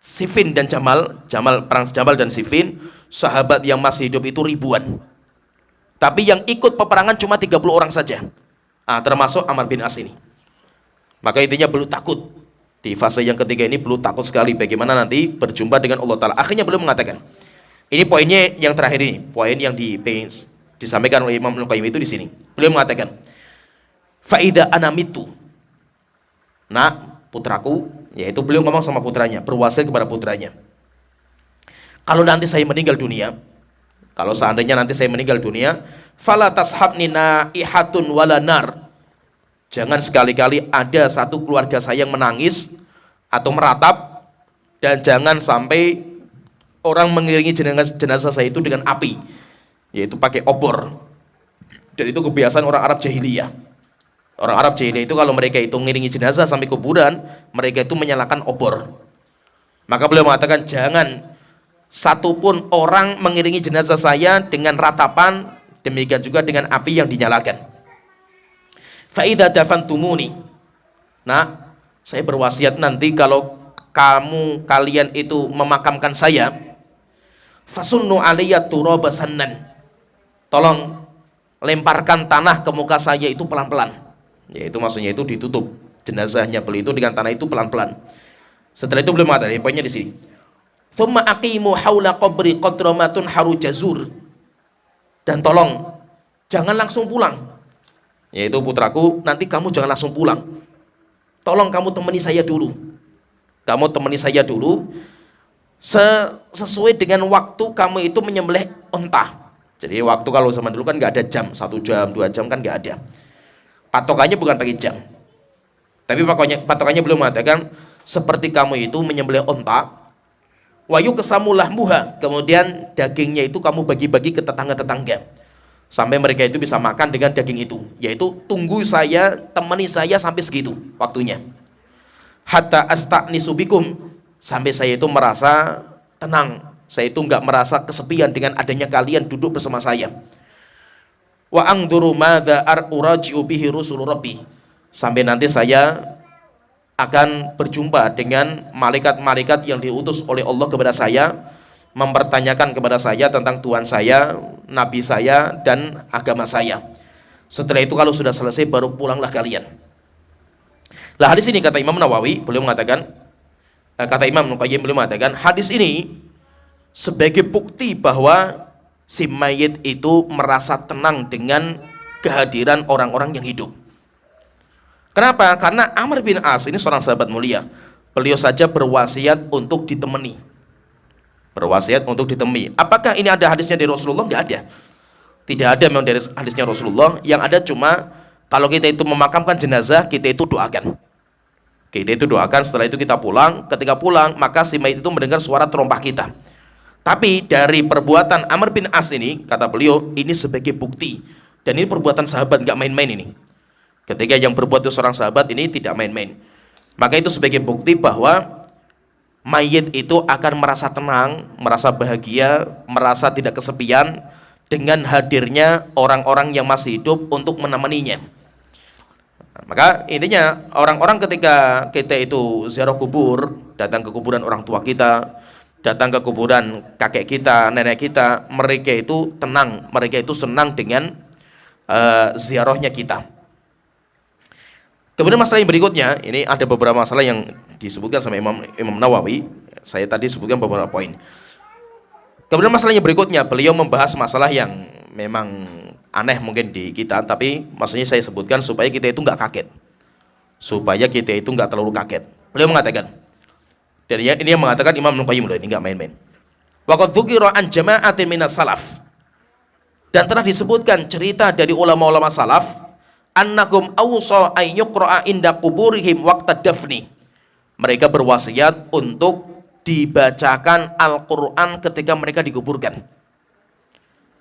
Siffin dan perang Jamal dan Siffin, sahabat yang masih hidup itu ribuan. Tapi yang ikut peperangan cuma 30 orang saja. Termasuk Amr bin As ini. Maka intinya beliau takut. Di fase yang ketiga ini beliau takut sekali bagaimana nanti berjumpa dengan Allah Ta'ala. Akhirnya beliau mengatakan, ini poinnya yang terakhir ini, poin yang disampaikan oleh Imam Ibnu Qayyim itu di sini. Beliau mengatakan, faida anamitu. Nah, putraku, yaitu beliau ngomong sama putranya, berwasiat kepada putranya. Kalau nanti saya meninggal dunia, kalau seandainya nanti saya meninggal dunia, fala tashabni naihatun wala nar. Jangan sekali-kali ada satu keluarga saya yang menangis atau meratap, dan jangan sampai orang mengiringi jenazah saya itu dengan api, yaitu pakai obor. Dan itu kebiasaan orang Arab jahiliyah. Orang Arab jahiliyah itu kalau mereka itu mengiringi jenazah sampai kuburan, mereka itu menyalakan obor. Maka beliau mengatakan, jangan satupun orang mengiringi jenazah saya dengan ratapan, demikian juga dengan api yang dinyalakan. Fa'idha dafantumuni. Nah, saya berwasiat nanti kalau kalian itu memakamkan saya, fasunnu aliyya turaba sannan. Tolong lemparkan tanah ke muka saya itu pelan-pelan. Yaitu maksudnya itu ditutup jenazahnya beliau itu dengan tanah itu pelan-pelan. Setelah itu beliau mengatakan, poinnya di sini. Tsumma aqimu haula qabri qadramatun harujazur. Dan tolong jangan langsung pulang. Yaitu putraku, nanti kamu jangan langsung pulang. Tolong kamu temani saya dulu. Kamu temani saya dulu sesuai dengan waktu kamu itu menyembelih unta. Jadi waktu kalau zaman dulu kan nggak ada jam, 1 jam, 2 jam kan nggak ada. Patokannya bukan pakai jam. Tapi patokannya belum mengatakan seperti kamu itu menyembelih unta, wayu kesamulah muha, kemudian dagingnya itu kamu bagi-bagi ke tetangga-tetangga sampai mereka itu bisa makan dengan daging itu. Yaitu tunggu saya, temani saya sampai segitu waktunya. Hatta asta'nisu bikum, sampai saya itu merasa tenang. Saya itu nggak merasa kesepian dengan adanya kalian duduk bersama saya. Wa angduru madza uraji'u bihi rusul rabbi, sampai nanti saya akan berjumpa dengan malaikat-malaikat yang diutus oleh Allah kepada saya, mempertanyakan kepada saya tentang Tuhan saya, Nabi saya, dan agama saya. Setelah itu kalau sudah selesai baru pulanglah kalian. Lah hadis ini kata Imam Nawawi, beliau mengatakan, kata Imam Ibnu Qayyim, beliau mengatakan hadis ini sebagai bukti bahwa si mayit itu merasa tenang dengan kehadiran orang-orang yang hidup. Kenapa? Karena Amr bin As ini seorang sahabat mulia. Beliau saja berwasiat untuk ditemani. Berwasiat untuk ditemani. Apakah ini ada hadisnya dari Rasulullah? Enggak ada. Tidak ada memang dari hadisnya Rasulullah. Yang ada cuma kalau kita itu memakamkan jenazah, kita itu doakan. Kita itu doakan, setelah itu kita pulang. Ketika pulang, maka si mayit itu mendengar suara terompah kita. Tapi dari perbuatan Amr bin As ini, kata beliau, ini sebagai bukti. Dan ini perbuatan sahabat, nggak main-main ini. Ketika yang berbuat itu seorang sahabat, ini tidak main-main. Maka itu sebagai bukti bahwa mayit itu akan merasa tenang, merasa bahagia, merasa tidak kesepian dengan hadirnya orang-orang yang masih hidup untuk menemaninya. Maka intinya orang-orang ketika kita itu ziarah kubur, datang ke kuburan orang tua kita, datang ke kuburan kakek kita, nenek kita, mereka itu tenang, mereka itu senang dengan ziarahnya kita. Kemudian masalah yang berikutnya, ini ada beberapa masalah yang disebutkan sama Imam Nawawi. Saya tadi sebutkan beberapa poin. Kemudian masalah yang berikutnya, beliau membahas masalah yang memang aneh mungkin di kita, tapi maksudnya saya sebutkan supaya kita itu nggak kaget, supaya kita itu nggak terlalu kaget. Beliau mengatakan, dan ini yang mengatakan Imam Ibnu Qayyim loh, ini nggak main-main. Waqad dzukira an jama'atin minas salaf, dan telah disebutkan cerita dari ulama-ulama salaf, annakum awsa ay yuqra'a inda quburihim waqta dafni. Mereka berwasiat untuk dibacakan Al-Qur'an ketika mereka dikuburkan.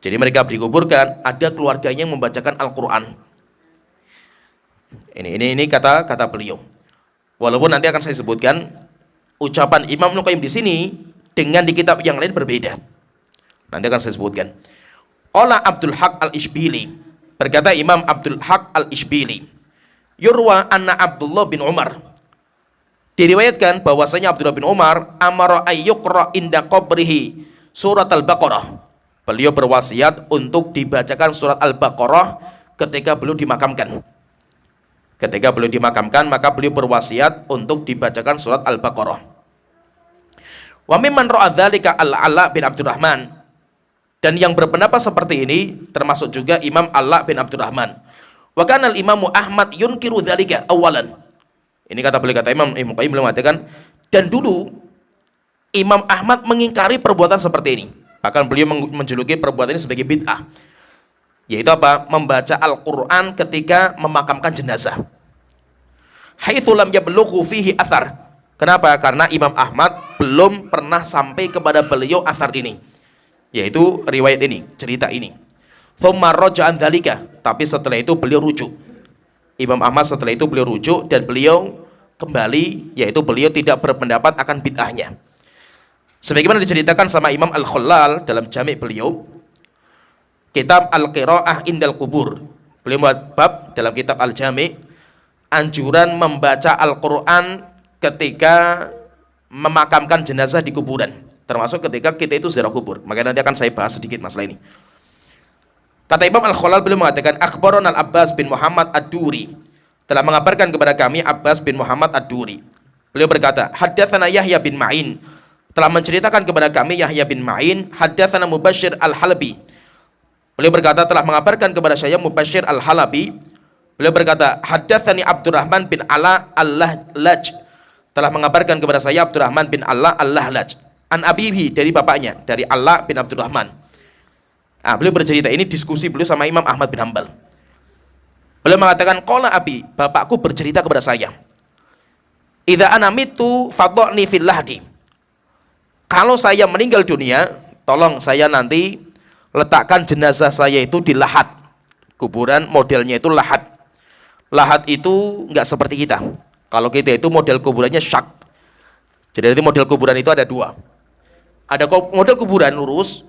Jadi mereka dikuburkan, ada keluarganya yang membacakan Al-Qur'an. Ini kata beliau. Walaupun nanti akan saya sebutkan ucapan Imam Ibnu Qayyim di sini dengan di kitab yang lain berbeda. Nanti akan saya sebutkan. Qala Abdul Haq Al-Ishbili, berkata Imam Abdul Haq Al-Ishbili, yurwa anna Abdullah bin Umar, diriwayatkan bahwasanya Abdullah bin Umar amara ayyuqra inda qabrihi surat Al-Baqarah. Beliau berwasiat untuk dibacakan surat Al-Baqarah ketika beliau dimakamkan. Ketika beliau dimakamkan, maka beliau berwasiat untuk dibacakan surat Al-Baqarah. Wa mimman ra'a dzalika Al-Ala bin Abdurrahman, dan yang berpendapat seperti ini termasuk juga Imam Ala bin Abdurrahman. Wa kana al-Imamu Ahmad yunkiru dzalika awalan. Ini kata Imam Ibnu Qayyim mengatakan, dan dulu Imam Ahmad mengingkari perbuatan seperti ini. Bahkan beliau menjuluki perbuatan ini sebagai bid'ah. Yaitu apa? Membaca Al-Qur'an ketika memakamkan jenazah. Haitsu lam yablughu fihi athar. Kenapa? Karena Imam Ahmad belum pernah sampai kepada beliau athar ini, yaitu riwayat ini, cerita ini. Thumma raja'an dzalika, tapi setelah itu beliau rujuk. Imam Ahmad setelah itu beliau rujuk dan beliau kembali, yaitu beliau tidak berpendapat akan bid'ahnya. Sebagaimana diceritakan sama Imam Al-Khallal dalam jami' beliau, kitab Al-Qira'ah Indal Qubur. Beliau membuat bab dalam kitab Al-Jami' anjuran membaca Al-Qur'an ketika memakamkan jenazah di kuburan, termasuk ketika kita itu ziarah kubur. Maka nanti akan saya bahas sedikit masalah ini. Kata Imam Al-Khallal, beliau mengatakan, akhbarana Al-Abbas bin Muhammad Ad-Duri, telah mengabarkan kepada kami Abbas bin Muhammad Ad-Duri. Beliau berkata, haddatsana Yahya bin Ma'in, telah menceritakan kepada kami Yahya bin Ma'in, haddatsana Mubashir Al-Halabi. Beliau berkata, telah mengabarkan kepada saya Mubashir Al-Halabi. Beliau berkata, haddatsani Abdurrahman bin Ala Al-Lahlaj, telah mengabarkan kepada saya Abdurrahman bin Ala Al-Lahlaj, an abihi, dari bapaknya, dari Ala bin Abdurrahman. Beliau bercerita, ini diskusi beliau sama Imam Ahmad bin Hanbal. Beliau mengatakan, qala abi, bapakku bercerita kepada saya, idza ana mitu fadhni fil lahdi, kalau saya meninggal dunia, tolong saya nanti letakkan jenazah saya itu di lahat. Kuburan modelnya itu lahat. Lahat itu enggak seperti kita. Kalau kita itu model kuburannya syak. Jadi nanti model kuburan itu ada dua. Ada model kuburan lurus,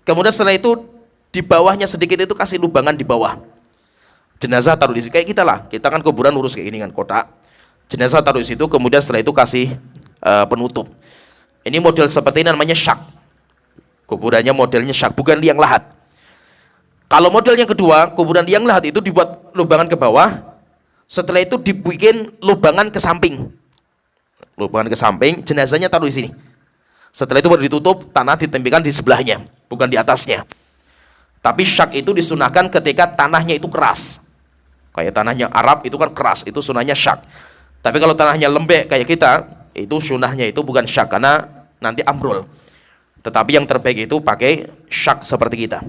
kemudian setelah itu di bawahnya sedikit itu kasih lubangan di bawah. Jenazah taruh di situ, kayak kita lah. Kita kan kuburan lurus kayak ini kan, kotak. Jenazah taruh di situ, kemudian setelah itu kasih penutup. Ini model seperti ini namanya syak. Kuburannya modelnya syak, bukan liang lahat. Kalau model yang kedua, kuburan liang lahat itu dibuat lubangan ke bawah, setelah itu dibikin lubangan ke samping. Lubangan ke samping, jenazahnya taruh di sini. Setelah itu baru ditutup, tanah ditempelkan di sebelahnya, bukan di atasnya. Tapi syak itu disunahkan ketika tanahnya itu keras. Kayak tanahnya Arab itu kan keras, itu sunahnya syak. Tapi kalau tanahnya lembek kayak kita, itu sunahnya itu bukan syak, karena nanti amrul. Tetapi yang terbaik itu pakai syak seperti kita.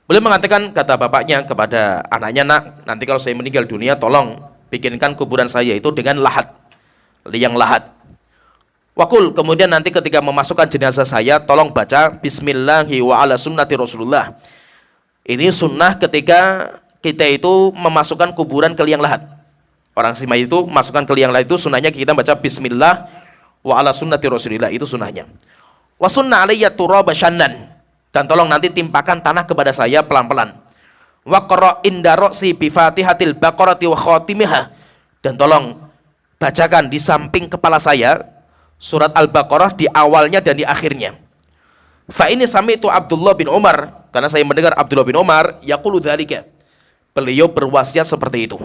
Beliau mengatakan, kata bapaknya kepada anaknya, nak, nanti kalau saya meninggal dunia, tolong bikinkan kuburan saya itu dengan lahat, liang lahat. Wakul, kemudian nanti ketika memasukkan jenazah saya, tolong baca Bismillahi wa ala sunnati Rasulullah. Ini sunnah ketika kita itu memasukkan kuburan ke liang lahat. Orang si mayit itu masukkan ke liang lahat itu sunnahnya kita baca Bismillah wa ala sunnati Rasulillah, itu sunnahnya. Wa sunna alaiya turaba shannan, dan tolong nanti timpakan tanah kepada saya pelan-pelan. Wa qra inda ra'si bi Fatihatil Baqarati wa khatimiha, dan tolong bacakan di samping kepala saya surat Al-Baqarah di awalnya dan di akhirnya. Fa ini sami'tu Abdullah bin Umar karena saya mendengar Abdullah bin Umar yaqulu dzalika. Beliau berwasiat seperti itu.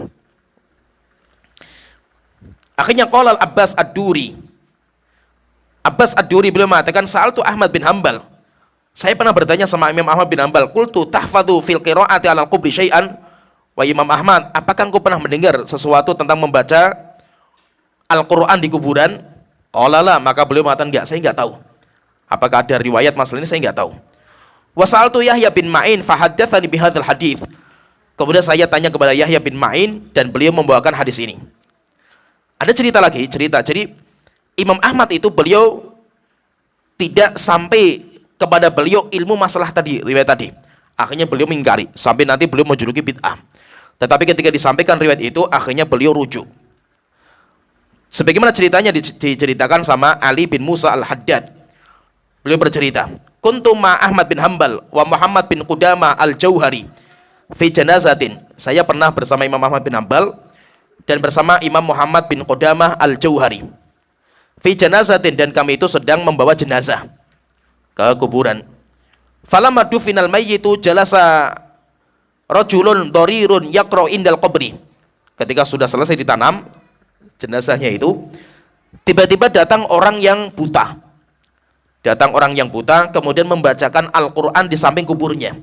Akhirnya qala Abbas Ad-Duri. Abbas Ad-Duri beliau mengatakan sa'altu Ahmad bin Hanbal. Saya pernah bertanya sama Imam Ahmad bin Hanbal, qultu tahfadzu fil qiraati 'alal qubri syai'an? Wa Imam Ahmad, apakah engkau pernah mendengar sesuatu tentang membaca Al-Qur'an di kuburan? Qala la, maka beliau mengatakan enggak, saya enggak tahu. Apakah ada riwayat masalah ini, saya enggak tahu. Wa sa'altu Yahya bin Ma'in fahaddatsani bihadzal hadits. Kemudian saya tanya kepada Yahya bin Ma'in dan beliau membawakan hadis ini. Ada cerita lagi, Jadi Imam Ahmad itu beliau tidak sampai kepada beliau ilmu masalah tadi, riwayat tadi. Akhirnya beliau mengingkari sampai nanti beliau menjuluki bid'ah. Tetapi ketika disampaikan riwayat itu, akhirnya beliau rujuk. Sebagaimana ceritanya diceritakan sama Ali bin Musa Al-Haddad. Beliau bercerita, "Kuntu ma Ahmad bin Hanbal wa Muhammad bin Qudamah Al-Jauhari fi janazatin." Saya pernah bersama Imam Ahmad bin Hanbal dan bersama Imam Muhammad bin Qudamah Al-Jauhari fi janazatin, dan kami itu sedang membawa jenazah ke kuburan. Falamma dufinal mayyitu jalasa rajulun dharirun yaqra indal qabri. Ketika sudah selesai ditanam jenazahnya itu, tiba-tiba datang orang yang buta. Datang orang yang buta kemudian membacakan Al-Qur'an di samping kuburnya.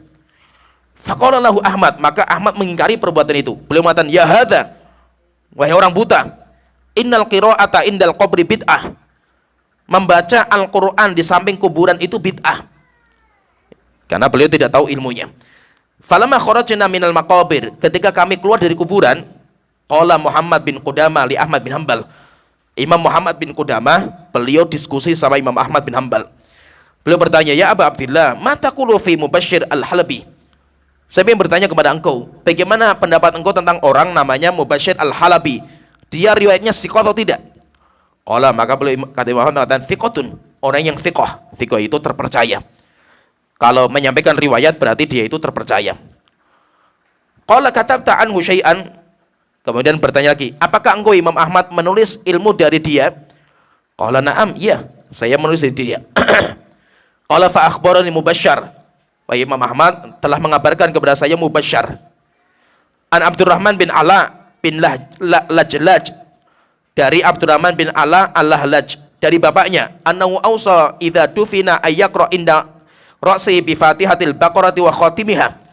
Faqala lahu Ahmad, maka Ahmad mengingkari perbuatan itu. Beliau mengatakan, "Ya hadza, wahai orang buta, innal qira'ata indal qabri bid'ah." Membaca Al-Qur'an di samping kuburan itu bid'ah. Karena beliau tidak tahu ilmunya. Falamma kharajna minal maqabir, ketika kami keluar dari kuburan, qala Muhammad bin Qudamah li Ahmad bin Hanbal. Imam Muhammad bin Qudamah, beliau diskusi sama Imam Ahmad bin Hanbal. Beliau bertanya, "Ya Aba Abdillah, ma taqulu fi Mubashshir Al-Halabi?" Saya ingin bertanya kepada engkau, bagaimana pendapat engkau tentang orang namanya Mubashshir Al-Halabi? Dia riwayatnya thiqah atau tidak? Qala, maka beliau kata Imam Ahmad mengatakan thiqatun, orang yang thiqah. Thiqah itu terpercaya. Kalau menyampaikan riwayat berarti dia itu terpercaya. Qala katabta anhu syai'an? Kemudian bertanya lagi, apakah engkau Imam Ahmad menulis ilmu dari dia? Qala na'am, iya, saya menulis dari dia. Qala fa akhbarani Mubashshar. Wa Imam Ahmad telah mengabarkan kepada saya Mubashshar. An Abdurrahman bin Ala bin Lajlaj, dari Abdurrahman bin Ala Al-Lahlaj, dari bapaknya, annahu ausa idza dufina ayyaqra inda ra'si bi Fatihatil Baqarati wa khatimiha.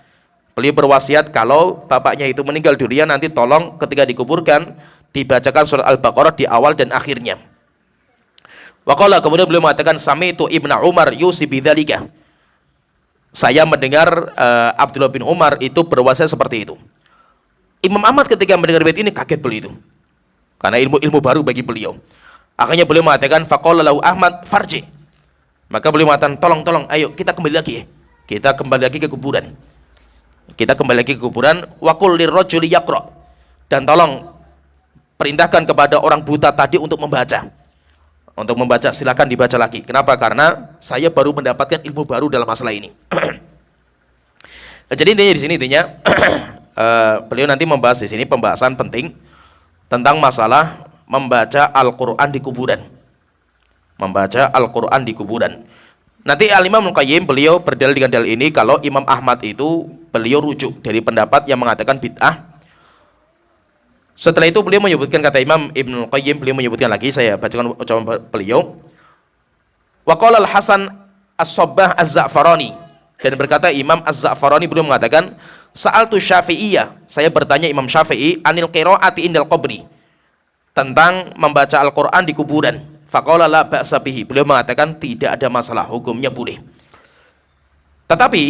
Beliau berwasiat kalau bapaknya itu meninggal dunia, nanti tolong ketika dikuburkan dibacakan surat Al-Baqarah di awal dan akhirnya. Wa qala, kemudian beliau mengatakan, sami'tu Ibnu Umar yusi bidzalika. Saya mendengar Abdullah bin Umar itu berwasiat seperti itu. Imam Ahmad ketika mendengar riwayat ini kaget beliau itu. Karena ilmu baru bagi beliau. Akhirnya beliau mengatakan, faqala lahu Ahmad farji. Maka beliau mengatakan, tolong, ayo kita kembali lagi. Kita kembali lagi ke kuburan. Kita kembali lagi ke kuburan. Wa qul lirrajuli yaqra. Dan tolong perintahkan kepada orang buta tadi untuk membaca. Untuk membaca, silakan dibaca lagi. Kenapa? Karena saya baru mendapatkan ilmu baru dalam masalah ini. Jadi intinya di sini beliau nanti membahas di sini pembahasan penting tentang masalah membaca Al-Qur'an di kuburan. Membaca Al-Qur'an di kuburan. Nanti Al-Imam Al-Qayyim beliau berdalil dengan dalil ini kalau Imam Ahmad itu beliau rujuk dari pendapat yang mengatakan bid'ah. Setelah itu beliau menyebutkan, kata Imam Ibnu Qayyim, beliau menyebutkan lagi, saya bacakan ucapan beliau. Wa qala Al-Hasan As-Sabbah Az-Za'farani, dan berkata Imam Az-Za'farani beliau mengatakan, sa'altu Syafi'iyah, saya bertanya Imam Syafi'i anil qiraati indal qabri, tentang membaca Al-Qur'an di kuburan. Faqala la ba'sa bihi, beliau mengatakan tidak ada masalah, hukumnya boleh. Tetapi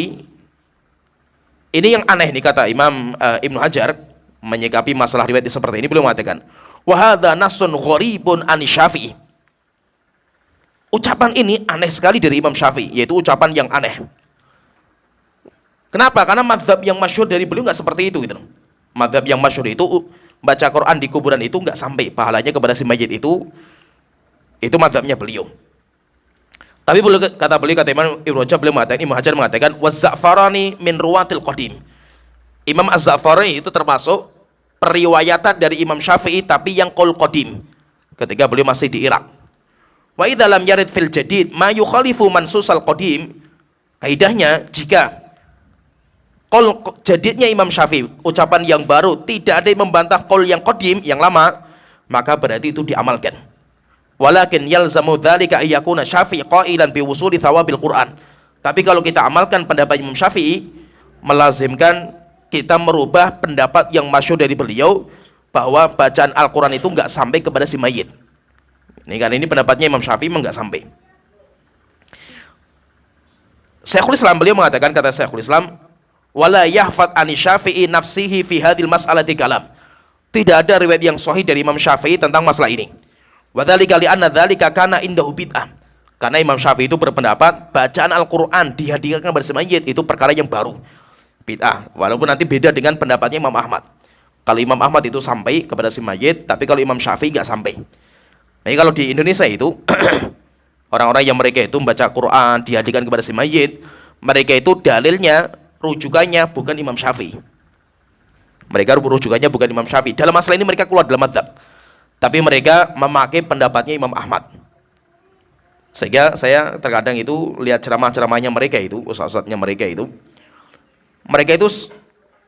ini yang aneh nih, kata Imam Ibnu Hajar menyikapi masalah riwayat seperti ini, beliau mengatakan wa hadza nassun gharibun an Syafi'i. Ucapan ini aneh sekali dari Imam Syafi'i, yaitu ucapan yang aneh. Kenapa? Karena mazhab yang masyhur dari beliau nggak seperti itu gitu. Mazhab yang masyhur itu baca Quran di kuburan itu nggak sampai pahalanya kepada si mayit itu mazhabnya beliau. Tapi kata Imam Ibnu Rajab, beliau mengatakan, Imam Hajar mengatakan waz-Za'farani min ruwatil qadim. Imam Az-Za'farani itu termasuk periwayatan dari Imam Syafi'i tapi yang qaul qadim, ketika beliau masih di Irak. Wa idza lam yarid fil jadid ma yukhalifu mansusal qadim. Kaidahnya, jika Qaul jadinya Imam Syafi'i, ucapan yang baru, tidak ada yang membantah qaul yang qadim, yang lama, maka berarti itu diamalkan. Walakin yalzamu dzalika ayyakuna Syafi'i qailan bi wusuli thawabil Qur'an. Tapi kalau kita amalkan pendapat Imam Syafi'i, melazimkan kita merubah pendapat yang masyhur dari beliau bahwa bacaan Al-Qur'an itu enggak sampai kepada si mayit. Ini kan ini pendapatnya Imam Syafi'i enggak sampai. Syekhul Islam beliau mengatakan, kata Syekhul Islam, wala yahfad ani Syafi'i nafsihi fi hadhil mas'alati kalam. Tidak ada riwayat yang sahih dari Imam Syafi'i tentang masalah ini. Wa dzalika li anna dzalika kana indahu bid'ah. Karena Imam Syafi'i itu berpendapat bacaan Al-Qur'an dihadiahkan kepada mayit itu perkara yang baru. Bid'ah. Walaupun nanti beda dengan pendapatnya Imam Ahmad. Kalau Imam Ahmad itu sampai kepada si mayit, tapi kalau Imam Syafi'i enggak sampai. Nah, kalau di Indonesia itu orang-orang yang mereka itu membaca Quran dihadiahkan kepada si mayit, mereka itu dalilnya, rujukannya bukan Imam Syafi'i. Mereka rujukannya bukan Imam Syafi'i. Dalam masalah ini mereka keluar dalam mazhab. Tapi mereka memakai pendapatnya Imam Ahmad. Sehingga saya terkadang itu lihat ceramah-ceramahnya mereka itu, ustaz-ustaznya mereka itu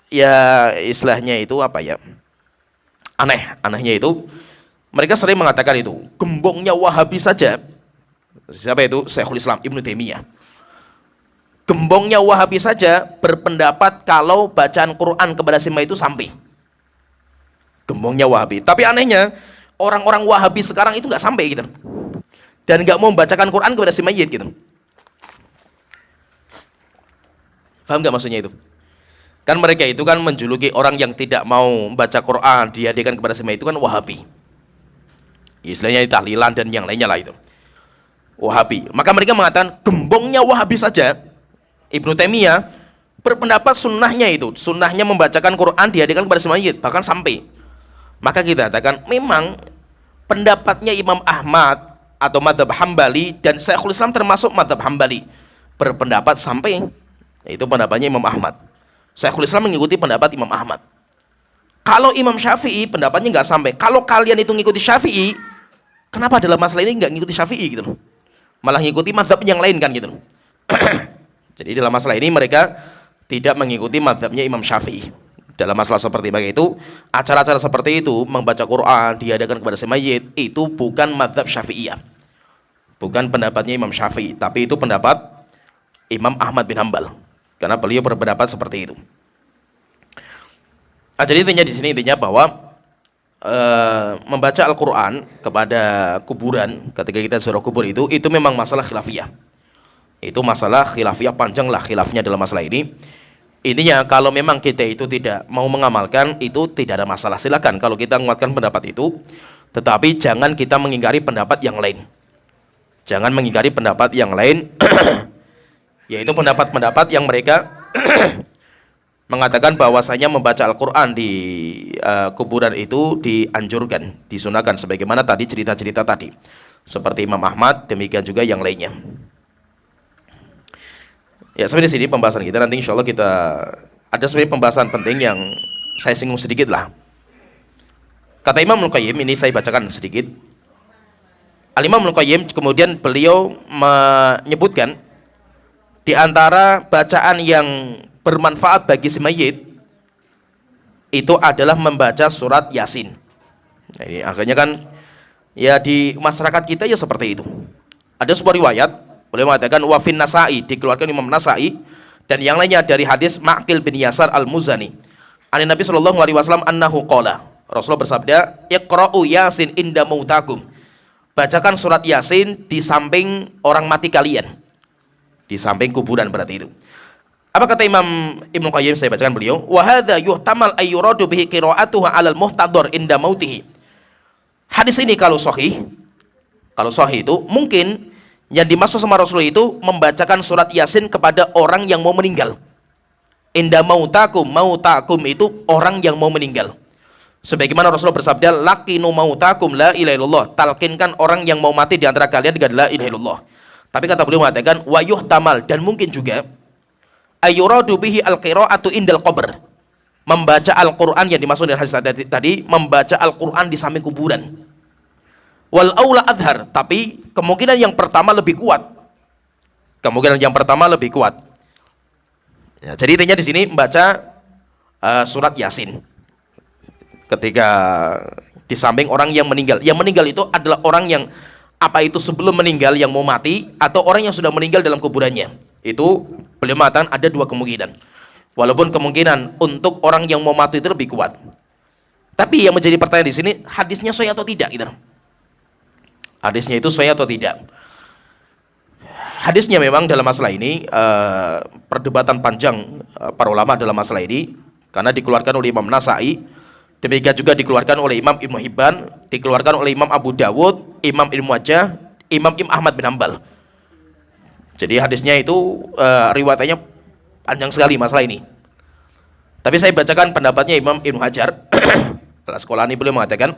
ya istilahnya itu apa ya? Anehnya itu mereka sering mengatakan itu, gembongnya Wahabi saja. Siapa itu? Syekhul Islam Ibnu Taimiyah. Gembongnya Wahabi saja berpendapat kalau bacaan Quran kepada si mayit itu sampai. Gembongnya Wahabi. Tapi anehnya orang-orang Wahabi sekarang itu nggak sampai gitu. Dan nggak mau membacakan Quran kepada si mayit gitu. Paham nggak maksudnya itu? Kan mereka itu kan menjuluki orang yang tidak mau membaca Quran dihadiahkan kepada si mayit itu kan Wahabi. Istilahnya tahlilan dan yang lainnya lah itu. Wahabi. Maka mereka mengatakan gembongnya Wahabi saja. Ibnu Taimiyah berpendapat sunnahnya membacakan Quran dihadiahkan kepada si mayit, bahkan sampai. Maka kita katakan memang pendapatnya Imam Ahmad atau mazhab Hambali dan Syekhul Islam termasuk mazhab Hambali berpendapat sampai. Itu pendapatnya Imam Ahmad. Syekhul Islam mengikuti pendapat Imam Ahmad. Kalau Imam Syafi'i pendapatnya nggak sampai. Kalau kalian itu ngikuti Syafi'i, kenapa dalam masalah ini nggak ngikuti Syafi'i gitu loh? Malah ngikuti mazhab yang lain kan gitu loh. Jadi dalam masalah ini mereka tidak mengikuti mazhabnya Imam Syafi'i. Dalam masalah seperti itu, acara-acara seperti itu, membaca Quran diadakan kepada si mayit, itu bukan mazhab Syafi'iyah. Bukan pendapatnya Imam Syafi'i, tapi itu pendapat Imam Ahmad bin Hanbal. Karena beliau berpendapat seperti itu. Jadi intinya di sini bahwa membaca Al-Quran kepada kuburan ketika kita ziarah kubur itu memang masalah khilafiyah. Itu masalah khilafiyah, panjang lah khilafnya dalam masalah ini. Intinya kalau memang kita itu tidak mau mengamalkan, itu tidak ada masalah, silakan kalau kita menguatkan pendapat itu, tetapi jangan kita mengingkari pendapat yang lain. Jangan mengingkari pendapat yang lain yaitu pendapat-pendapat yang mereka mengatakan bahwasanya membaca Al-Quran di kuburan itu dianjurkan, disunahkan, sebagaimana tadi cerita-cerita tadi, seperti Imam Ahmad, demikian juga yang lainnya. Ya, sampai di sini pembahasan kita. Nanti insya Allah kita ada sebenarnya pembahasan penting yang saya singgung sedikit lah. Kata Imam Al-Qayyim, ini saya bacakan sedikit. Al-Imam Al-Qayyim kemudian beliau menyebutkan di antara bacaan yang bermanfaat bagi si mayit itu adalah membaca surat Yasin. Nah, ini akhirnya kan ya di masyarakat kita ya seperti itu. Ada sebuah riwayat beliau mengatakan wafin Nasa'i, dikeluarkan Imam Nasa'i dan yang lainnya dari hadis Ma'qil bin Yasar al-Muzani. Ani Nabi sallallahu alaihi wasallam annahu qala. Rasulullah bersabda, "Iqra'u Yasin inda mautakum." Bacakan surat Yasin di samping orang mati kalian. Di samping kuburan berarti itu. Apa kata Imam Ibnu Qayyim, saya bacakan beliau, "Wa hadza yuhtamal ay yuradu bihi qira'atuha 'alal muhtadhar inda mautihi." Hadis ini kalau sahih itu mungkin yang dimaksud sama Rasulullah itu membacakan surat Yasin kepada orang yang mau meninggal. Inda mautakum itu orang yang mau meninggal. Sebagaimana Rasulullah bersabda, "Laqinu mautakum la ilaha illallah." Talkinkan orang yang mau mati di antara kalian dengan la ilaha illallah. Tapi kata beliau mengatakan wa yuhtamal, dan mungkin juga ayyuradu bihi al-qira'atu indal qabr. Membaca Al-Qur'an yang dimaksud dengan hadis tadi membaca Al-Qur'an di samping kuburan. Wal aula adhar, tapi kemungkinan yang pertama lebih kuat. Ya, jadi intinya di sini membaca surat Yasin ketika di samping orang yang meninggal. Yang meninggal itu adalah orang yang apa itu sebelum meninggal yang mau mati atau orang yang sudah meninggal dalam kuburannya. Itu beliau mengatakan ada dua kemungkinan. Walaupun kemungkinan untuk orang yang mau mati itu lebih kuat. Tapi yang menjadi pertanyaan di sini, hadisnya sahih atau tidak gitu. Hadisnya itu sahih atau tidak? Hadisnya memang dalam masalah ini perdebatan panjang para ulama dalam masalah ini karena dikeluarkan oleh Imam Nasai, demikian juga dikeluarkan oleh Imam Ibnu Hibban, dikeluarkan oleh Imam Abu Dawud, Imam Ibnu Majah, Imam Ahmad bin Hanbal. Jadi hadisnya itu riwayatnya panjang sekali masalah ini. Tapi saya bacakan pendapatnya Imam Ibnu Hajar. Kelas sekolah ini beliau mengatakan,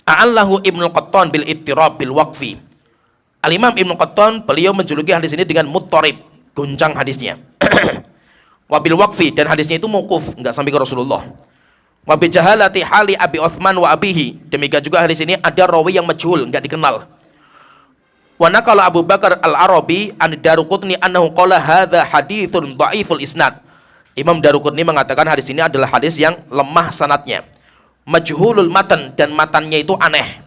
A'allahu Ibnu Qattan bil ittirab bil waqfi. Al-Imam Ibnu Qattan beliau menjuluki hadis ini dengan muttarib, goncang hadisnya. Wabil waqfi, dan hadisnya itu mauquf, enggak sampai ke Rasulullah. Wa bi jahalati hali Abi Utsman wa abihi. Demikian juga hadis ini ada rawi yang majhul, enggak dikenal. Wa naqala Abu Bakar Al-Arabi an Daruqutni annahu qala hadza haditsun dhaiful isnad. Imam Daruqutni mengatakan hadis ini adalah hadis yang lemah sanadnya. Majhulul matan, dan matannya itu aneh.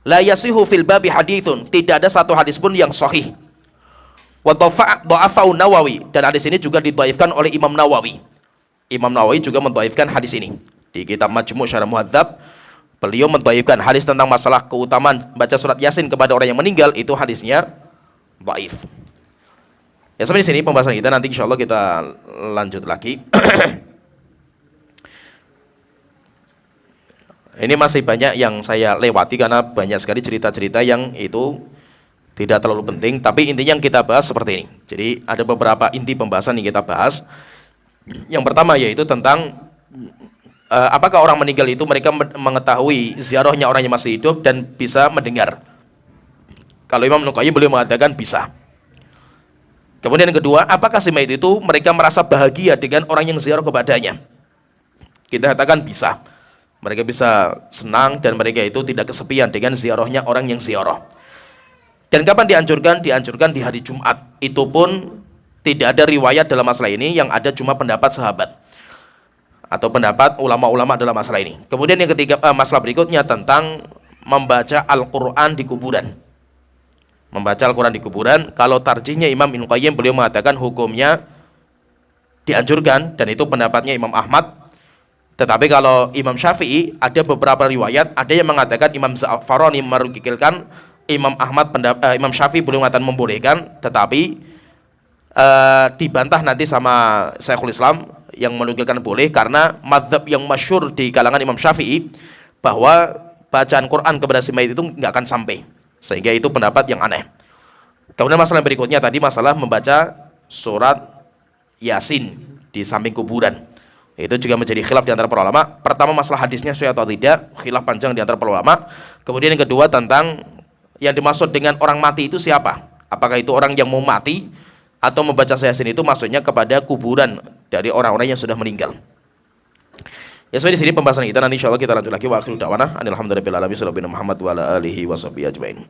La yasihu fil babi hadithun, tidak ada satu hadis pun yang sahih. Wa dha'afahu Nawawi, dan hadis ini juga didhaifkan oleh Imam Nawawi. Imam Nawawi juga mendhaifkan hadis ini. Di kitab Majmu' Syarah Muhadzab, beliau mendhaifkan hadis tentang masalah keutamaan baca surat Yasin kepada orang yang meninggal, itu hadisnya dhaif. Ya, sampai di sini pembahasan kita, nanti insyaallah kita lanjut lagi. Ini masih banyak yang saya lewati karena banyak sekali cerita-cerita yang itu tidak terlalu penting, tapi intinya yang kita bahas seperti ini. Jadi ada beberapa inti pembahasan yang kita bahas. Yang pertama yaitu tentang apakah orang meninggal itu mereka mengetahui ziarahnya orang yang masih hidup dan bisa mendengar. Kalau Imam Nuqayyim beliau mengatakan bisa. Kemudian yang kedua, apakah si mayit itu mereka merasa bahagia dengan orang yang ziarah kepadanya? Kita katakan bisa. Mereka bisa senang dan mereka itu tidak kesepian dengan ziarahnya orang yang ziarah. Dan kapan dianjurkan? Dianjurkan di hari Jumat. Itu pun tidak ada riwayat dalam masalah ini, yang ada cuma pendapat sahabat atau pendapat ulama-ulama dalam masalah ini. Kemudian yang ketiga, masalah berikutnya tentang membaca Al-Quran di kuburan. Membaca Al-Quran di kuburan, kalau tarjihnya Imam Ibnu Qayyim, beliau mengatakan hukumnya dianjurkan, dan itu pendapatnya Imam Ahmad. Tetapi kalau Imam Syafi'i, ada beberapa riwayat, ada yang mengatakan Imam Za'farani merukilkan, Imam Syafi'i belum mengatakan membolehkan, tetapi dibantah nanti sama Syekhul Islam yang menukilkan boleh, karena mazhab yang masyhur di kalangan Imam Syafi'i bahwa bacaan Quran kepada si mayit itu nggak akan sampai, sehingga itu pendapat yang aneh. Kemudian masalah berikutnya tadi masalah membaca surat Yasin di samping kuburan. Itu juga menjadi khilaf di antara para ulama. Pertama, masalah hadisnya sahih atau tidak, khilaf panjang di antara para ulama. Kemudian yang kedua, tentang yang dimaksud dengan orang mati itu siapa? Apakah itu orang yang mau mati, atau membaca Yasin itu maksudnya kepada kuburan dari orang-orang yang sudah meninggal. Ya, sampai di sini pembahasan kita. Nanti insyaallah kita lanjut lagi. Wa akhiru da'wana alhamdulillahirabbil alamin. Muhammad wa ala alihi washabihi ajmain.